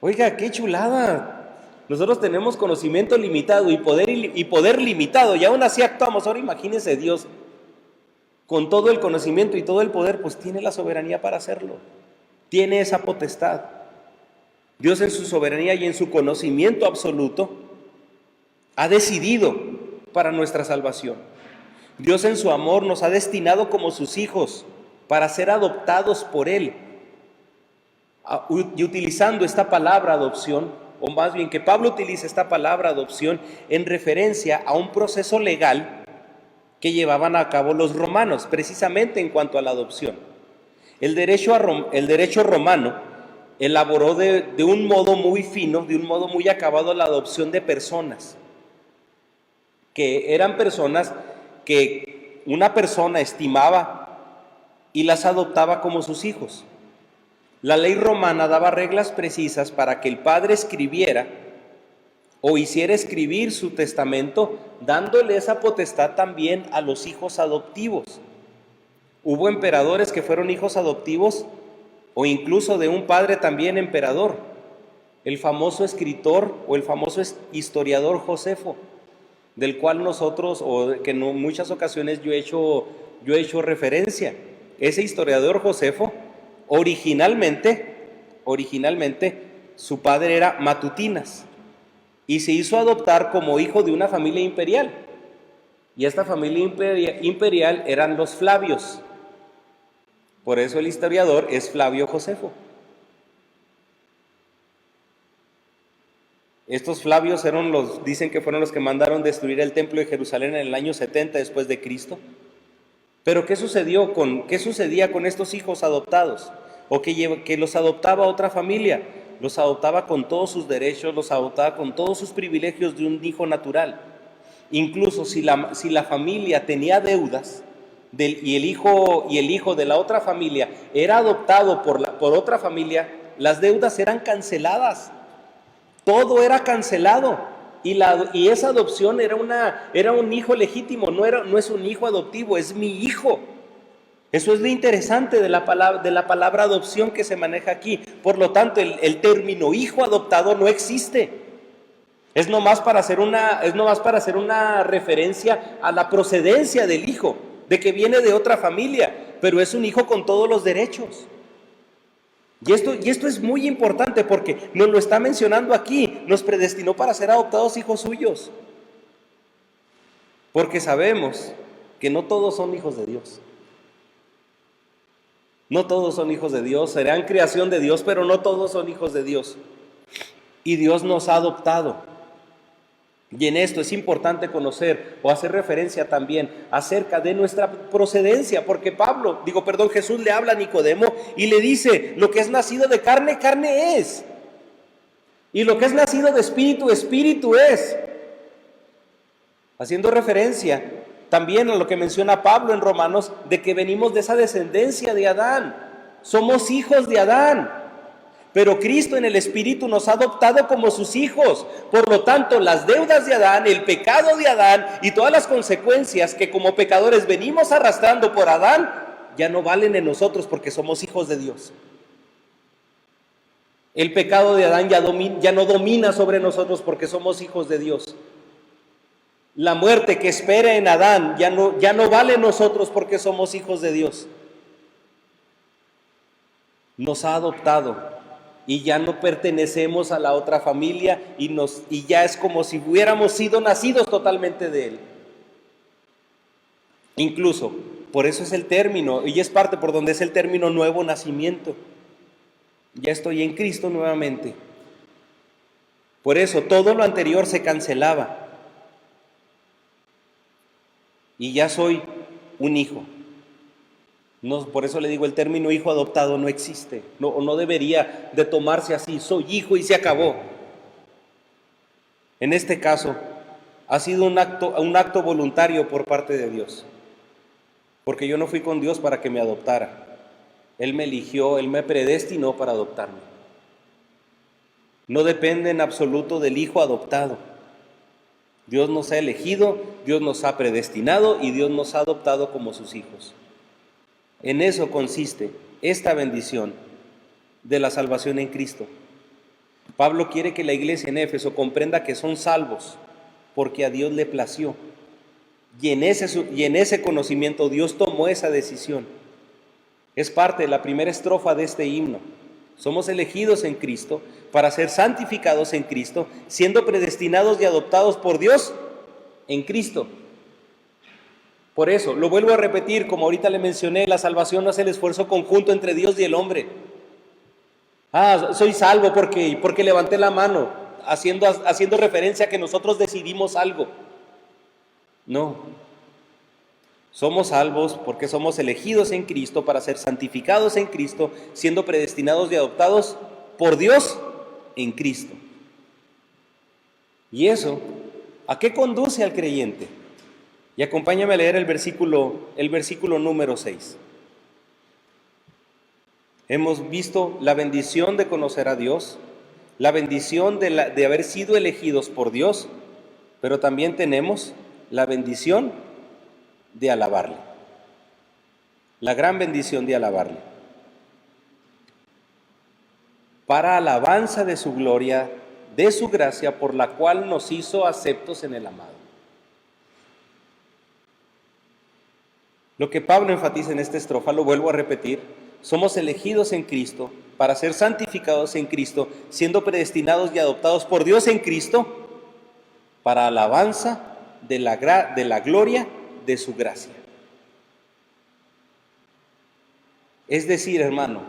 Oiga, qué chulada. Nosotros tenemos conocimiento limitado y poder limitado, y aún así actuamos. Ahora imagínense Dios con todo el conocimiento y todo el poder, pues tiene la soberanía para hacerlo. Tiene esa potestad. Dios en su soberanía y en su conocimiento absoluto ha decidido para nuestra salvación. Dios en su amor nos ha destinado como sus hijos para ser adoptados por Él. Y utilizando esta palabra adopción, o más bien que Pablo utiliza esta palabra adopción en referencia a un proceso legal que llevaban a cabo los romanos, precisamente en cuanto a la adopción. El derecho romano elaboró de un modo muy fino, de un modo muy acabado, la adopción de personas, que eran personas que una persona estimaba y las adoptaba como sus hijos. La ley romana daba reglas precisas para que el padre escribiera o hiciera escribir su testamento, dándole esa potestad también a los hijos adoptivos. Hubo emperadores que fueron hijos adoptivos, o incluso de un padre también emperador. El famoso escritor o el famoso historiador Josefo, del cual nosotros, o que en muchas ocasiones yo he hecho referencia. Ese historiador Josefo, originalmente su padre era Matutinas, y se hizo adoptar como hijo de una familia imperial. Y esta familia imperial eran los Flavios. Por eso el historiador es Flavio Josefo. Estos Flavios dicen que fueron los que mandaron destruir el templo de Jerusalén en el año 70 después de Cristo. Pero ¿qué sucedía con estos hijos adoptados? O que los adoptaba otra familia, los adoptaba con todos sus derechos, los adoptaba con todos sus privilegios de un hijo natural. Incluso si la familia tenía deudas, y el hijo de la otra familia era adoptado por otra familia, las deudas eran canceladas. Todo era cancelado. Y esa adopción era un hijo legítimo, no es un hijo adoptivo, es mi hijo. Eso es lo interesante de la palabra adopción que se maneja aquí. Por lo tanto, el término hijo adoptado no existe. Es nomás para hacer una referencia a la procedencia del hijo, de que viene de otra familia, pero es un hijo con todos los derechos. Y esto es muy importante porque nos lo está mencionando aquí, nos predestinó para ser adoptados hijos suyos. Porque sabemos que no todos son hijos de Dios. No todos son hijos de Dios, serán creación de Dios, pero no todos son hijos de Dios. Y Dios nos ha adoptado. Y en esto es importante conocer o hacer referencia también acerca de nuestra procedencia, porque Jesús le habla a Nicodemo y le dice, lo que es nacido de carne, carne es. Y lo que es nacido de espíritu, espíritu es. Haciendo referencia también a lo que menciona Pablo en Romanos, de que venimos de esa descendencia de Adán. Somos hijos de Adán. Pero Cristo en el Espíritu nos ha adoptado como sus hijos. Por lo tanto, las deudas de Adán, el pecado de Adán y todas las consecuencias que como pecadores venimos arrastrando por Adán, ya no valen en nosotros porque somos hijos de Dios. El pecado de Adán ya no domina sobre nosotros porque somos hijos de Dios. La muerte que espera en Adán ya no vale en nosotros porque somos hijos de Dios. Nos ha adoptado. Y ya no pertenecemos a la otra familia y ya es como si hubiéramos sido nacidos totalmente de Él. Incluso, por eso es el término, y es parte por donde es el término nuevo nacimiento. Ya estoy en Cristo nuevamente. Por eso todo lo anterior se cancelaba. Y ya soy un hijo. No, por eso le digo, el término hijo adoptado no existe, no debería de tomarse así, soy hijo y se acabó. En este caso, ha sido un acto voluntario por parte de Dios, porque yo no fui con Dios para que me adoptara. Él me eligió, Él me predestinó para adoptarme. No depende en absoluto del hijo adoptado. Dios nos ha elegido, Dios nos ha predestinado y Dios nos ha adoptado como sus hijos. En eso consiste esta bendición de la salvación en Cristo. Pablo quiere que la iglesia en Éfeso comprenda que son salvos porque a Dios le plació. Y en ese conocimiento Dios tomó esa decisión. Es parte de la primera estrofa de este himno. Somos elegidos en Cristo para ser santificados en Cristo, siendo predestinados y adoptados por Dios en Cristo. Por eso, lo vuelvo a repetir, como ahorita le mencioné, la salvación no es el esfuerzo conjunto entre Dios y el hombre. Soy salvo porque levanté la mano, haciendo referencia a que nosotros decidimos algo. No. Somos salvos porque somos elegidos en Cristo para ser santificados en Cristo, siendo predestinados y adoptados por Dios en Cristo. ¿Y eso a qué conduce al creyente? Y acompáñame a leer el versículo número 6. Hemos visto la bendición de conocer a Dios, la bendición de haber sido elegidos por Dios, pero también tenemos la bendición de alabarle. La gran bendición de alabarle. Para alabanza de su gloria, de su gracia, por la cual nos hizo aceptos en el amado. Lo que Pablo enfatiza en esta estrofa, lo vuelvo a repetir, somos elegidos en Cristo para ser santificados en Cristo, siendo predestinados y adoptados por Dios en Cristo, para alabanza de la gloria de su gracia. Es decir, hermano,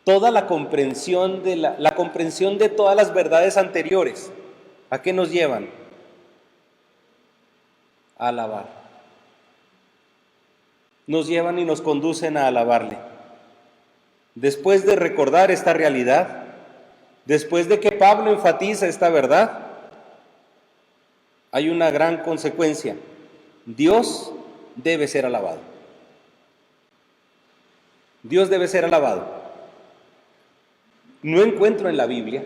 toda la comprensión de todas las verdades anteriores, ¿a qué nos llevan? A alabar. Nos llevan y nos conducen a alabarle. Después de recordar esta realidad, después de que Pablo enfatiza esta verdad, hay una gran consecuencia. Dios debe ser alabado. Dios debe ser alabado. No encuentro en la Biblia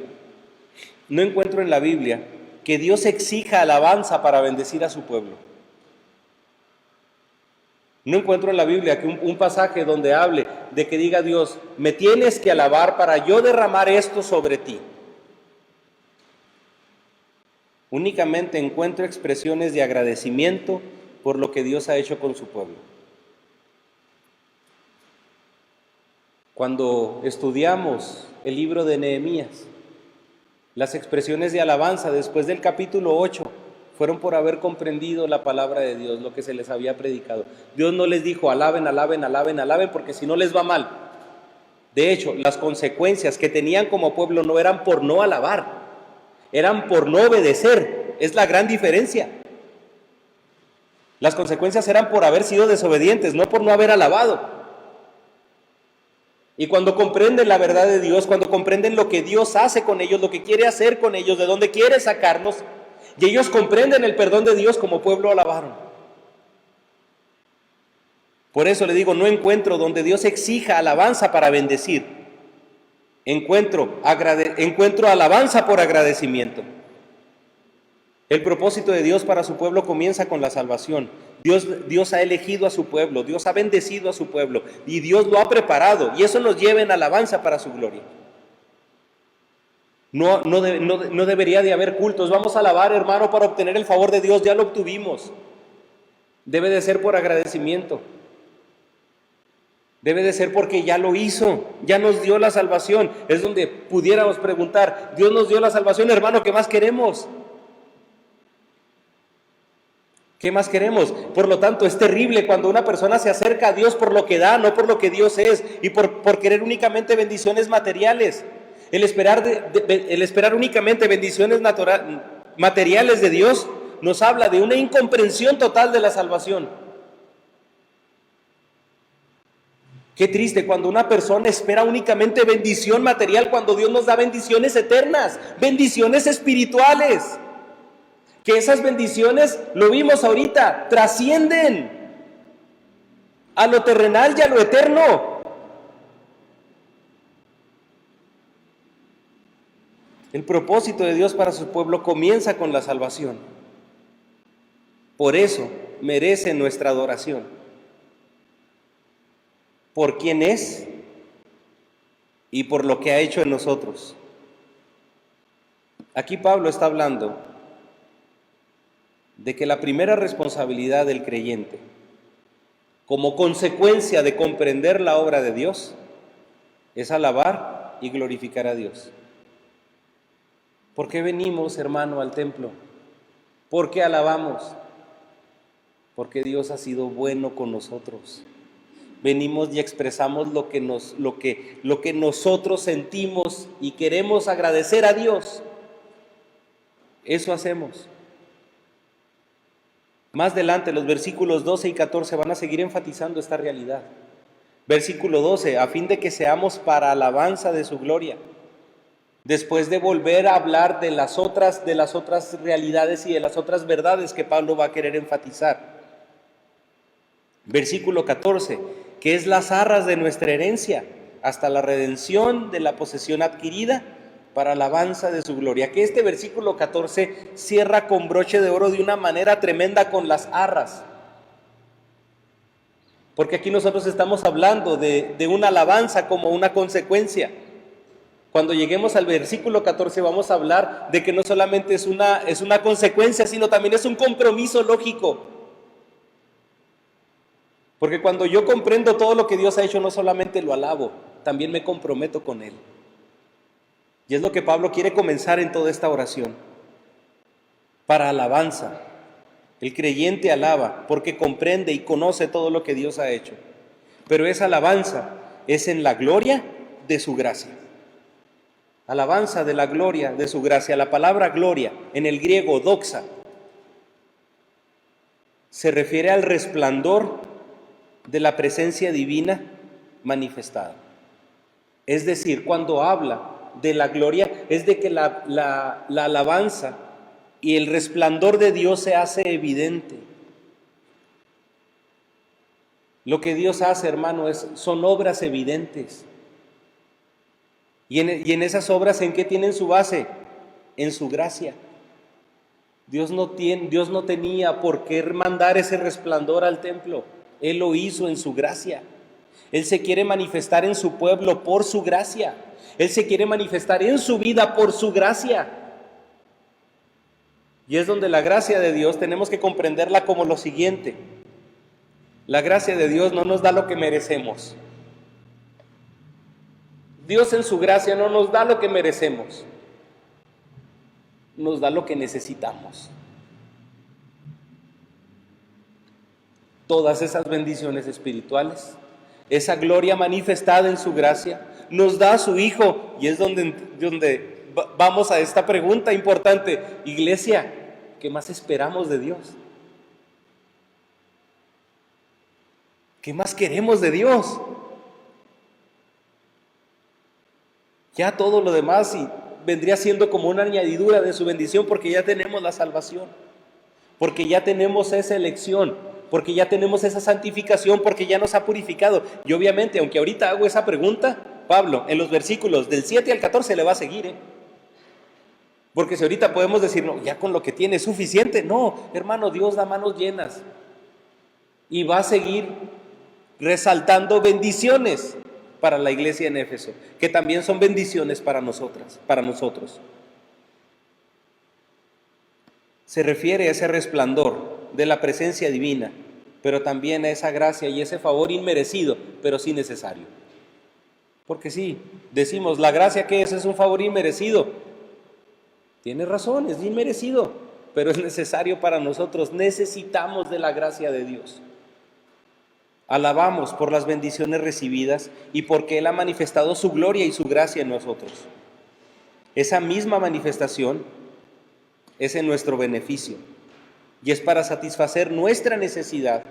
que Dios exija alabanza para bendecir a su pueblo. No encuentro en la Biblia que un pasaje donde hable de que diga Dios, me tienes que alabar para yo derramar esto sobre ti. Únicamente encuentro expresiones de agradecimiento por lo que Dios ha hecho con su pueblo. Cuando estudiamos el libro de Nehemías, las expresiones de alabanza después del capítulo 8 fueron por haber comprendido la palabra de Dios, lo que se les había predicado. Dios no les dijo alaben, alaben, alaben, alaben, porque si no les va mal. De hecho, las consecuencias que tenían como pueblo no eran por no alabar, eran por no obedecer. Es la gran diferencia. Las consecuencias eran por haber sido desobedientes, no por no haber alabado. Y cuando comprenden la verdad de Dios, cuando comprenden lo que Dios hace con ellos, lo que quiere hacer con ellos, de dónde quiere sacarlos, y ellos comprenden el perdón de Dios, como pueblo alabaron. Por eso le digo, no encuentro donde Dios exija alabanza para bendecir. Encuentro alabanza por agradecimiento. El propósito de Dios para su pueblo comienza con la salvación. Dios ha elegido a su pueblo, Dios ha bendecido a su pueblo y Dios lo ha preparado, y eso nos lleva en alabanza para su gloria. No debería de haber cultos. Vamos a alabar, hermano, para obtener el favor de Dios, ya lo obtuvimos. Debe de ser por agradecimiento. Debe de ser porque ya lo hizo, ya nos dio la salvación. Es donde pudiéramos preguntar, Dios nos dio la salvación, hermano, ¿qué más queremos? ¿Qué más queremos? Por lo tanto, es terrible cuando una persona se acerca a Dios por lo que da, no por lo que Dios es, y por querer únicamente bendiciones materiales. El esperar únicamente bendiciones materiales de Dios nos habla de una incomprensión total de la salvación. Qué triste cuando una persona espera únicamente bendición material, cuando Dios nos da bendiciones eternas, bendiciones espirituales. Que esas bendiciones, lo vimos ahorita, trascienden a lo terrenal y a lo eterno. El propósito de Dios para su pueblo comienza con la salvación. Por eso merece nuestra adoración. Por quién es y por lo que ha hecho en nosotros. Aquí Pablo está hablando de que la primera responsabilidad del creyente, como consecuencia de comprender la obra de Dios, es alabar y glorificar a Dios. ¿Por qué venimos, hermano, al templo? ¿Por qué alabamos? Porque Dios ha sido bueno con nosotros. Venimos y expresamos lo que nosotros sentimos y queremos agradecer a Dios. Eso hacemos. Más adelante, los versículos 12 y 14 van a seguir enfatizando esta realidad. Versículo 12, a fin de que seamos para alabanza de su gloria. Después de volver a hablar de las otras realidades y de las otras verdades que Pablo va a querer enfatizar. Versículo 14, que es las arras de nuestra herencia, hasta la redención de la posesión adquirida, para alabanza de su gloria. Que este versículo 14 cierra con broche de oro de una manera tremenda con las arras. Porque aquí nosotros estamos hablando de una alabanza como una consecuencia. Cuando lleguemos al versículo 14 vamos a hablar de que no solamente es una consecuencia, sino también es un compromiso lógico. Porque cuando yo comprendo todo lo que Dios ha hecho, no solamente lo alabo, también me comprometo con Él. Y es lo que Pablo quiere comenzar en toda esta oración. Para alabanza. El creyente alaba porque comprende y conoce todo lo que Dios ha hecho. Pero esa alabanza es en la gloria de su gracia. Alabanza de la gloria de su gracia. La palabra gloria, en el griego doxa, se refiere al resplandor de la presencia divina manifestada. Es decir, cuando habla de la gloria, es de que la alabanza y el resplandor de Dios se hace evidente. Lo que Dios hace, hermano, son obras evidentes. Y en esas obras, ¿en qué tienen su base? En su gracia. Dios no tenía por qué mandar ese resplandor al templo. Él lo hizo en su gracia. Él se quiere manifestar en su pueblo por su gracia. Él se quiere manifestar en su vida por su gracia. Y es donde la gracia de Dios tenemos que comprenderla como lo siguiente. La gracia de Dios no nos da lo que merecemos. Dios en su gracia no nos da lo que merecemos. Nos da lo que necesitamos. Todas esas bendiciones espirituales, esa gloria manifestada en su gracia, nos da a su Hijo. Y es donde vamos a esta pregunta importante. Iglesia, ¿qué más esperamos de Dios? ¿Qué más queremos de Dios? Ya todo lo demás vendría siendo como una añadidura de su bendición, porque ya tenemos la salvación, porque ya tenemos esa elección, porque ya tenemos esa santificación, porque ya nos ha purificado. Y obviamente, aunque ahorita hago esa pregunta, Pablo, en los versículos del 7 al 14 le va a seguir, porque si ahorita podemos decir, no, ya con lo que tiene es suficiente. No, hermano, Dios da manos llenas y va a seguir resaltando bendiciones para la iglesia en Éfeso, que también son bendiciones para nosotros. Se refiere a ese resplandor de la presencia divina, pero también a esa gracia y ese favor inmerecido, pero sí necesario. Porque sí, decimos, ¿la gracia qué es? Es un favor inmerecido. Tiene razón, es inmerecido, pero es necesario para nosotros. Necesitamos de la gracia de Dios. Alabamos por las bendiciones recibidas y porque Él ha manifestado su gloria y su gracia en nosotros. Esa misma manifestación es en nuestro beneficio y es para satisfacer nuestra necesidad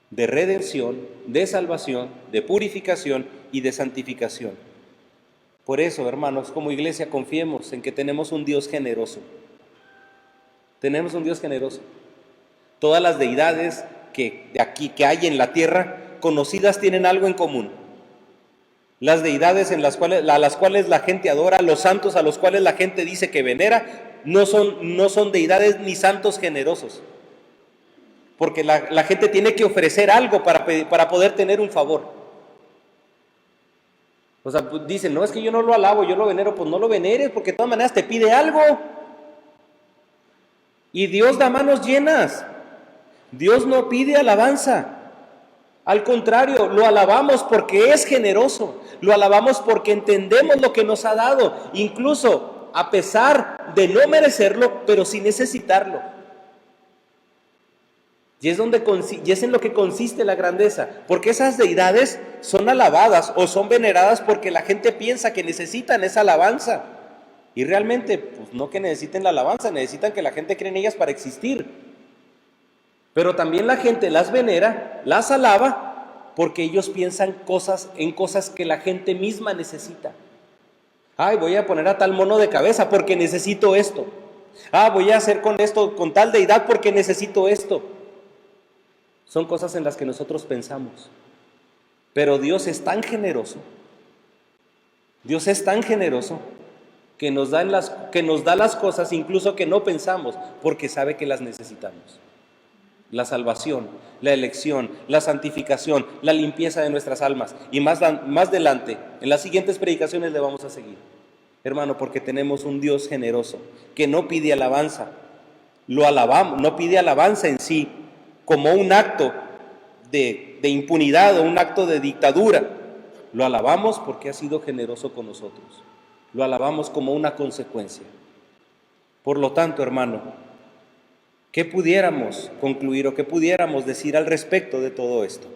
de redención, de salvación, de purificación y de santificación. Por eso, hermanos, como iglesia confiemos en que tenemos un Dios generoso. Tenemos un Dios generoso. Todas las deidades que hay en la tierra, conocidas, tienen algo en común. Las deidades a las cuales la gente adora, los santos a los cuales la gente dice que venera, no son deidades ni santos generosos. Porque la gente tiene que ofrecer algo para poder tener un favor. O sea, pues dicen, no, es que yo no lo alabo, yo lo venero. Pues no lo veneres, porque de todas maneras te pide algo. Y Dios da manos llenas. Dios no pide alabanza. Al contrario, lo alabamos porque es generoso. Lo alabamos porque entendemos lo que nos ha dado, incluso a pesar de no merecerlo, pero sin necesitarlo. Y es en lo que consiste la grandeza, porque esas deidades son alabadas o son veneradas porque la gente piensa que necesitan esa alabanza. Y realmente, pues no que necesiten la alabanza, necesitan que la gente cree en ellas para existir. Pero también la gente las venera, las alaba, porque ellos piensan en cosas que la gente misma necesita. Ay, voy a poner a tal mono de cabeza porque necesito esto. Voy a hacer con esto, con tal deidad porque necesito esto. Son cosas en las que nosotros pensamos. Pero Dios es tan generoso. Dios es tan generoso que nos da las cosas incluso que no pensamos, porque sabe que las necesitamos. La salvación, la elección, la santificación, la limpieza de nuestras almas. Y más adelante, en las siguientes predicaciones le vamos a seguir. Hermano, porque tenemos un Dios generoso que no pide alabanza. Lo alabamos, no pide alabanza en sí como un acto de impunidad o un acto de dictadura. Lo alabamos porque ha sido generoso con nosotros. Lo alabamos como una consecuencia. Por lo tanto, hermano, ¿qué pudiéramos concluir o qué pudiéramos decir al respecto de todo esto?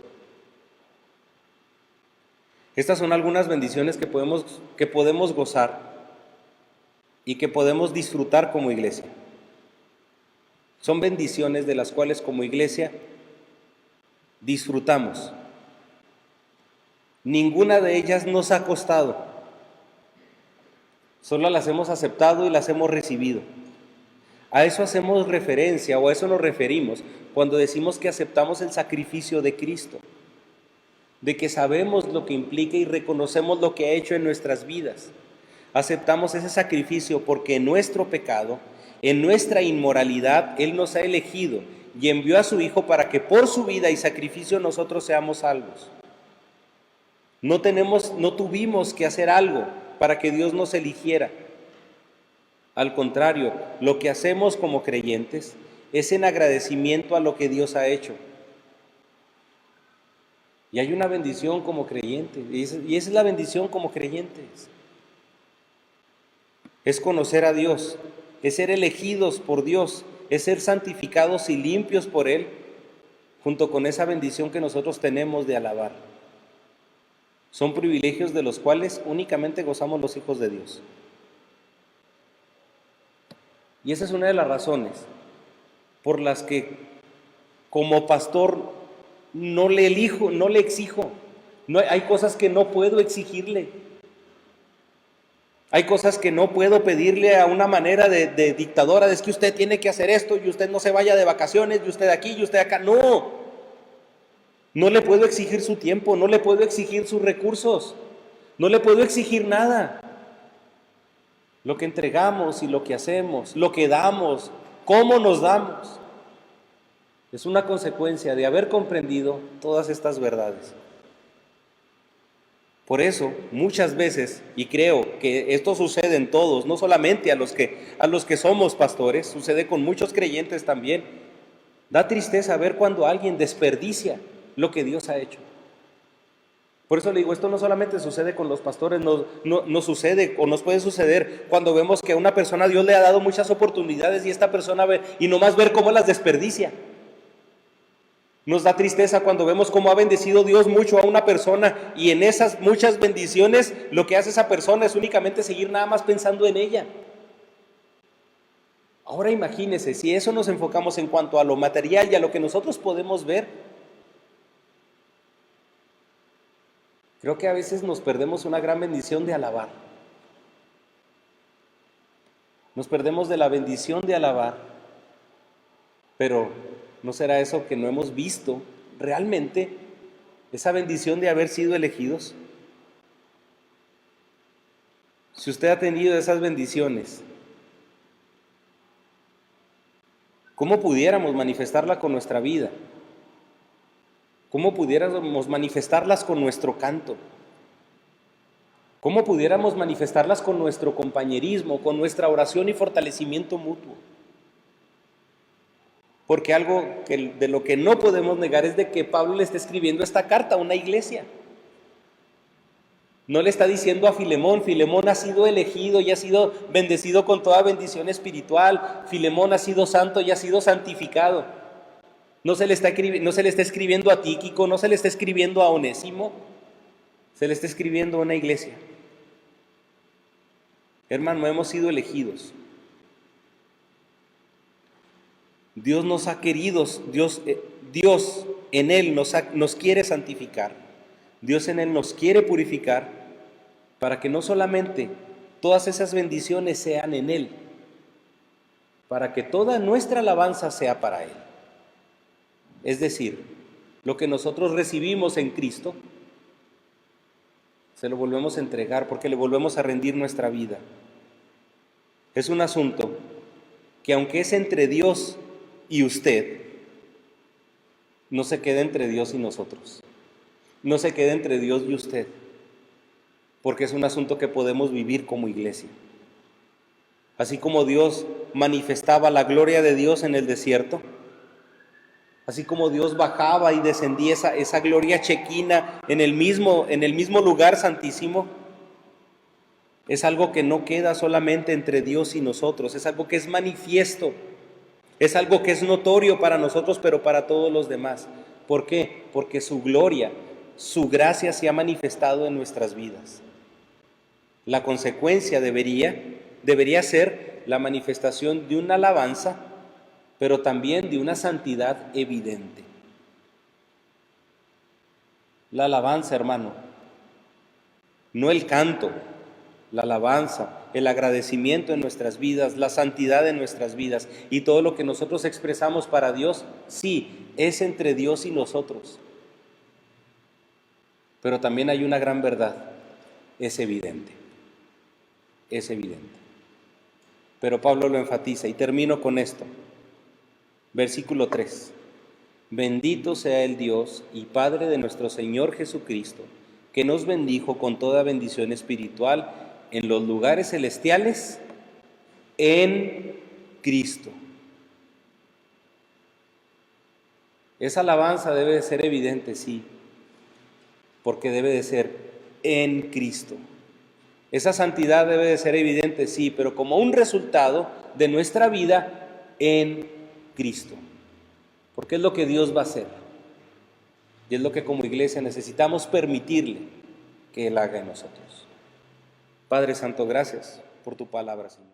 Estas son algunas bendiciones que podemos gozar y que podemos disfrutar como iglesia. Son bendiciones de las cuales como iglesia disfrutamos. Ninguna de ellas nos ha costado. Solo las hemos aceptado y las hemos recibido. A eso hacemos referencia o a eso nos referimos cuando decimos que aceptamos el sacrificio de Cristo, de que sabemos lo que implica y reconocemos lo que ha hecho en nuestras vidas. Aceptamos ese sacrificio porque en nuestro pecado, en nuestra inmoralidad, Él nos ha elegido y envió a su Hijo para que por su vida y sacrificio nosotros seamos salvos. No tuvimos que hacer algo para que Dios nos eligiera. Al contrario, lo que hacemos como creyentes es en agradecimiento a lo que Dios ha hecho. Y hay una bendición como creyentes, y esa es la bendición como creyentes. Es conocer a Dios, es ser elegidos por Dios, es ser santificados y limpios por Él, junto con esa bendición que nosotros tenemos de alabar. Son privilegios de los cuales únicamente gozamos los hijos de Dios. Y esa es una de las razones por las que como pastor no le exijo. Hay cosas que no puedo exigirle. Hay cosas que no puedo pedirle a una manera de dictadora, es que usted tiene que hacer esto y usted no se vaya de vacaciones y usted aquí y usted acá. No le puedo exigir su tiempo, no le puedo exigir sus recursos, no le puedo exigir nada. Lo que entregamos y lo que hacemos, lo que damos, cómo nos damos, es una consecuencia de haber comprendido todas estas verdades. Por eso, muchas veces, y creo que esto sucede en todos, no solamente a los que somos pastores, sucede con muchos creyentes también. Da tristeza ver cuando alguien desperdicia lo que Dios ha hecho. Por eso le digo, esto no solamente sucede con los pastores, no sucede o nos puede suceder cuando vemos que a una persona Dios le ha dado muchas oportunidades y esta persona ve y nomás ver cómo las desperdicia. Nos da tristeza cuando vemos cómo ha bendecido Dios mucho a una persona y en esas muchas bendiciones lo que hace esa persona es únicamente seguir nada más pensando en ella. Ahora imagínese, si eso nos enfocamos en cuanto a lo material y a lo que nosotros podemos ver, creo que a veces nos perdemos una gran bendición de alabar. Nos perdemos de la bendición de alabar, pero ¿no será eso que no hemos visto realmente esa bendición de haber sido elegidos? Si usted ha tenido esas bendiciones, ¿cómo pudiéramos manifestarla con nuestra vida? ¿Cómo pudiéramos manifestarlas con nuestro canto? ¿Cómo pudiéramos manifestarlas con nuestro compañerismo, con nuestra oración y fortalecimiento mutuo? Porque algo de lo que no podemos negar es de que Pablo le está escribiendo esta carta a una iglesia. No le está diciendo a Filemón ha sido elegido y ha sido bendecido con toda bendición espiritual, Filemón ha sido santo y ha sido santificado. No se le está escribiendo a Tíquico, no se le está escribiendo a Onésimo, se le está escribiendo a una iglesia. Hermano, hemos sido elegidos. Dios nos ha querido, Dios en Él nos quiere santificar. Dios en Él nos quiere purificar para que no solamente todas esas bendiciones sean en Él, para que toda nuestra alabanza sea para Él. Es decir, lo que nosotros recibimos en Cristo, se lo volvemos a entregar porque le volvemos a rendir nuestra vida. Es un asunto que aunque es entre Dios y usted, no se queda entre Dios y nosotros, no se queda entre Dios y usted, porque es un asunto que podemos vivir como iglesia. Así como Dios manifestaba la gloria de Dios en el desierto, así como Dios bajaba y descendía esa gloria chequina en el mismo lugar santísimo, es algo que no queda solamente entre Dios y nosotros, es algo que es manifiesto. Es algo que es notorio para nosotros, pero para todos los demás. ¿Por qué? Porque su gloria, su gracia se ha manifestado en nuestras vidas. La consecuencia debería ser la manifestación de una alabanza, pero también de una santidad evidente. La alabanza, hermano, no el canto. la alabanza, el agradecimiento en nuestras vidas, la santidad en nuestras vidas y todo lo que nosotros expresamos para Dios, sí, es entre Dios y nosotros. Pero también hay una gran verdad, es evidente, es evidente. Pero Pablo lo enfatiza y termino con esto. Versículo 3. Bendito sea el Dios y Padre de nuestro Señor Jesucristo, que nos bendijo con toda bendición espiritual en los lugares celestiales en Cristo. Esa alabanza debe de ser evidente, sí, porque debe de ser en Cristo. Esa santidad debe de ser evidente, sí, pero como un resultado de nuestra vida en Cristo. Porque es lo que Dios va a hacer. Y es lo que como iglesia necesitamos permitirle que Él haga en nosotros. Padre Santo, gracias por tu palabra, Señor.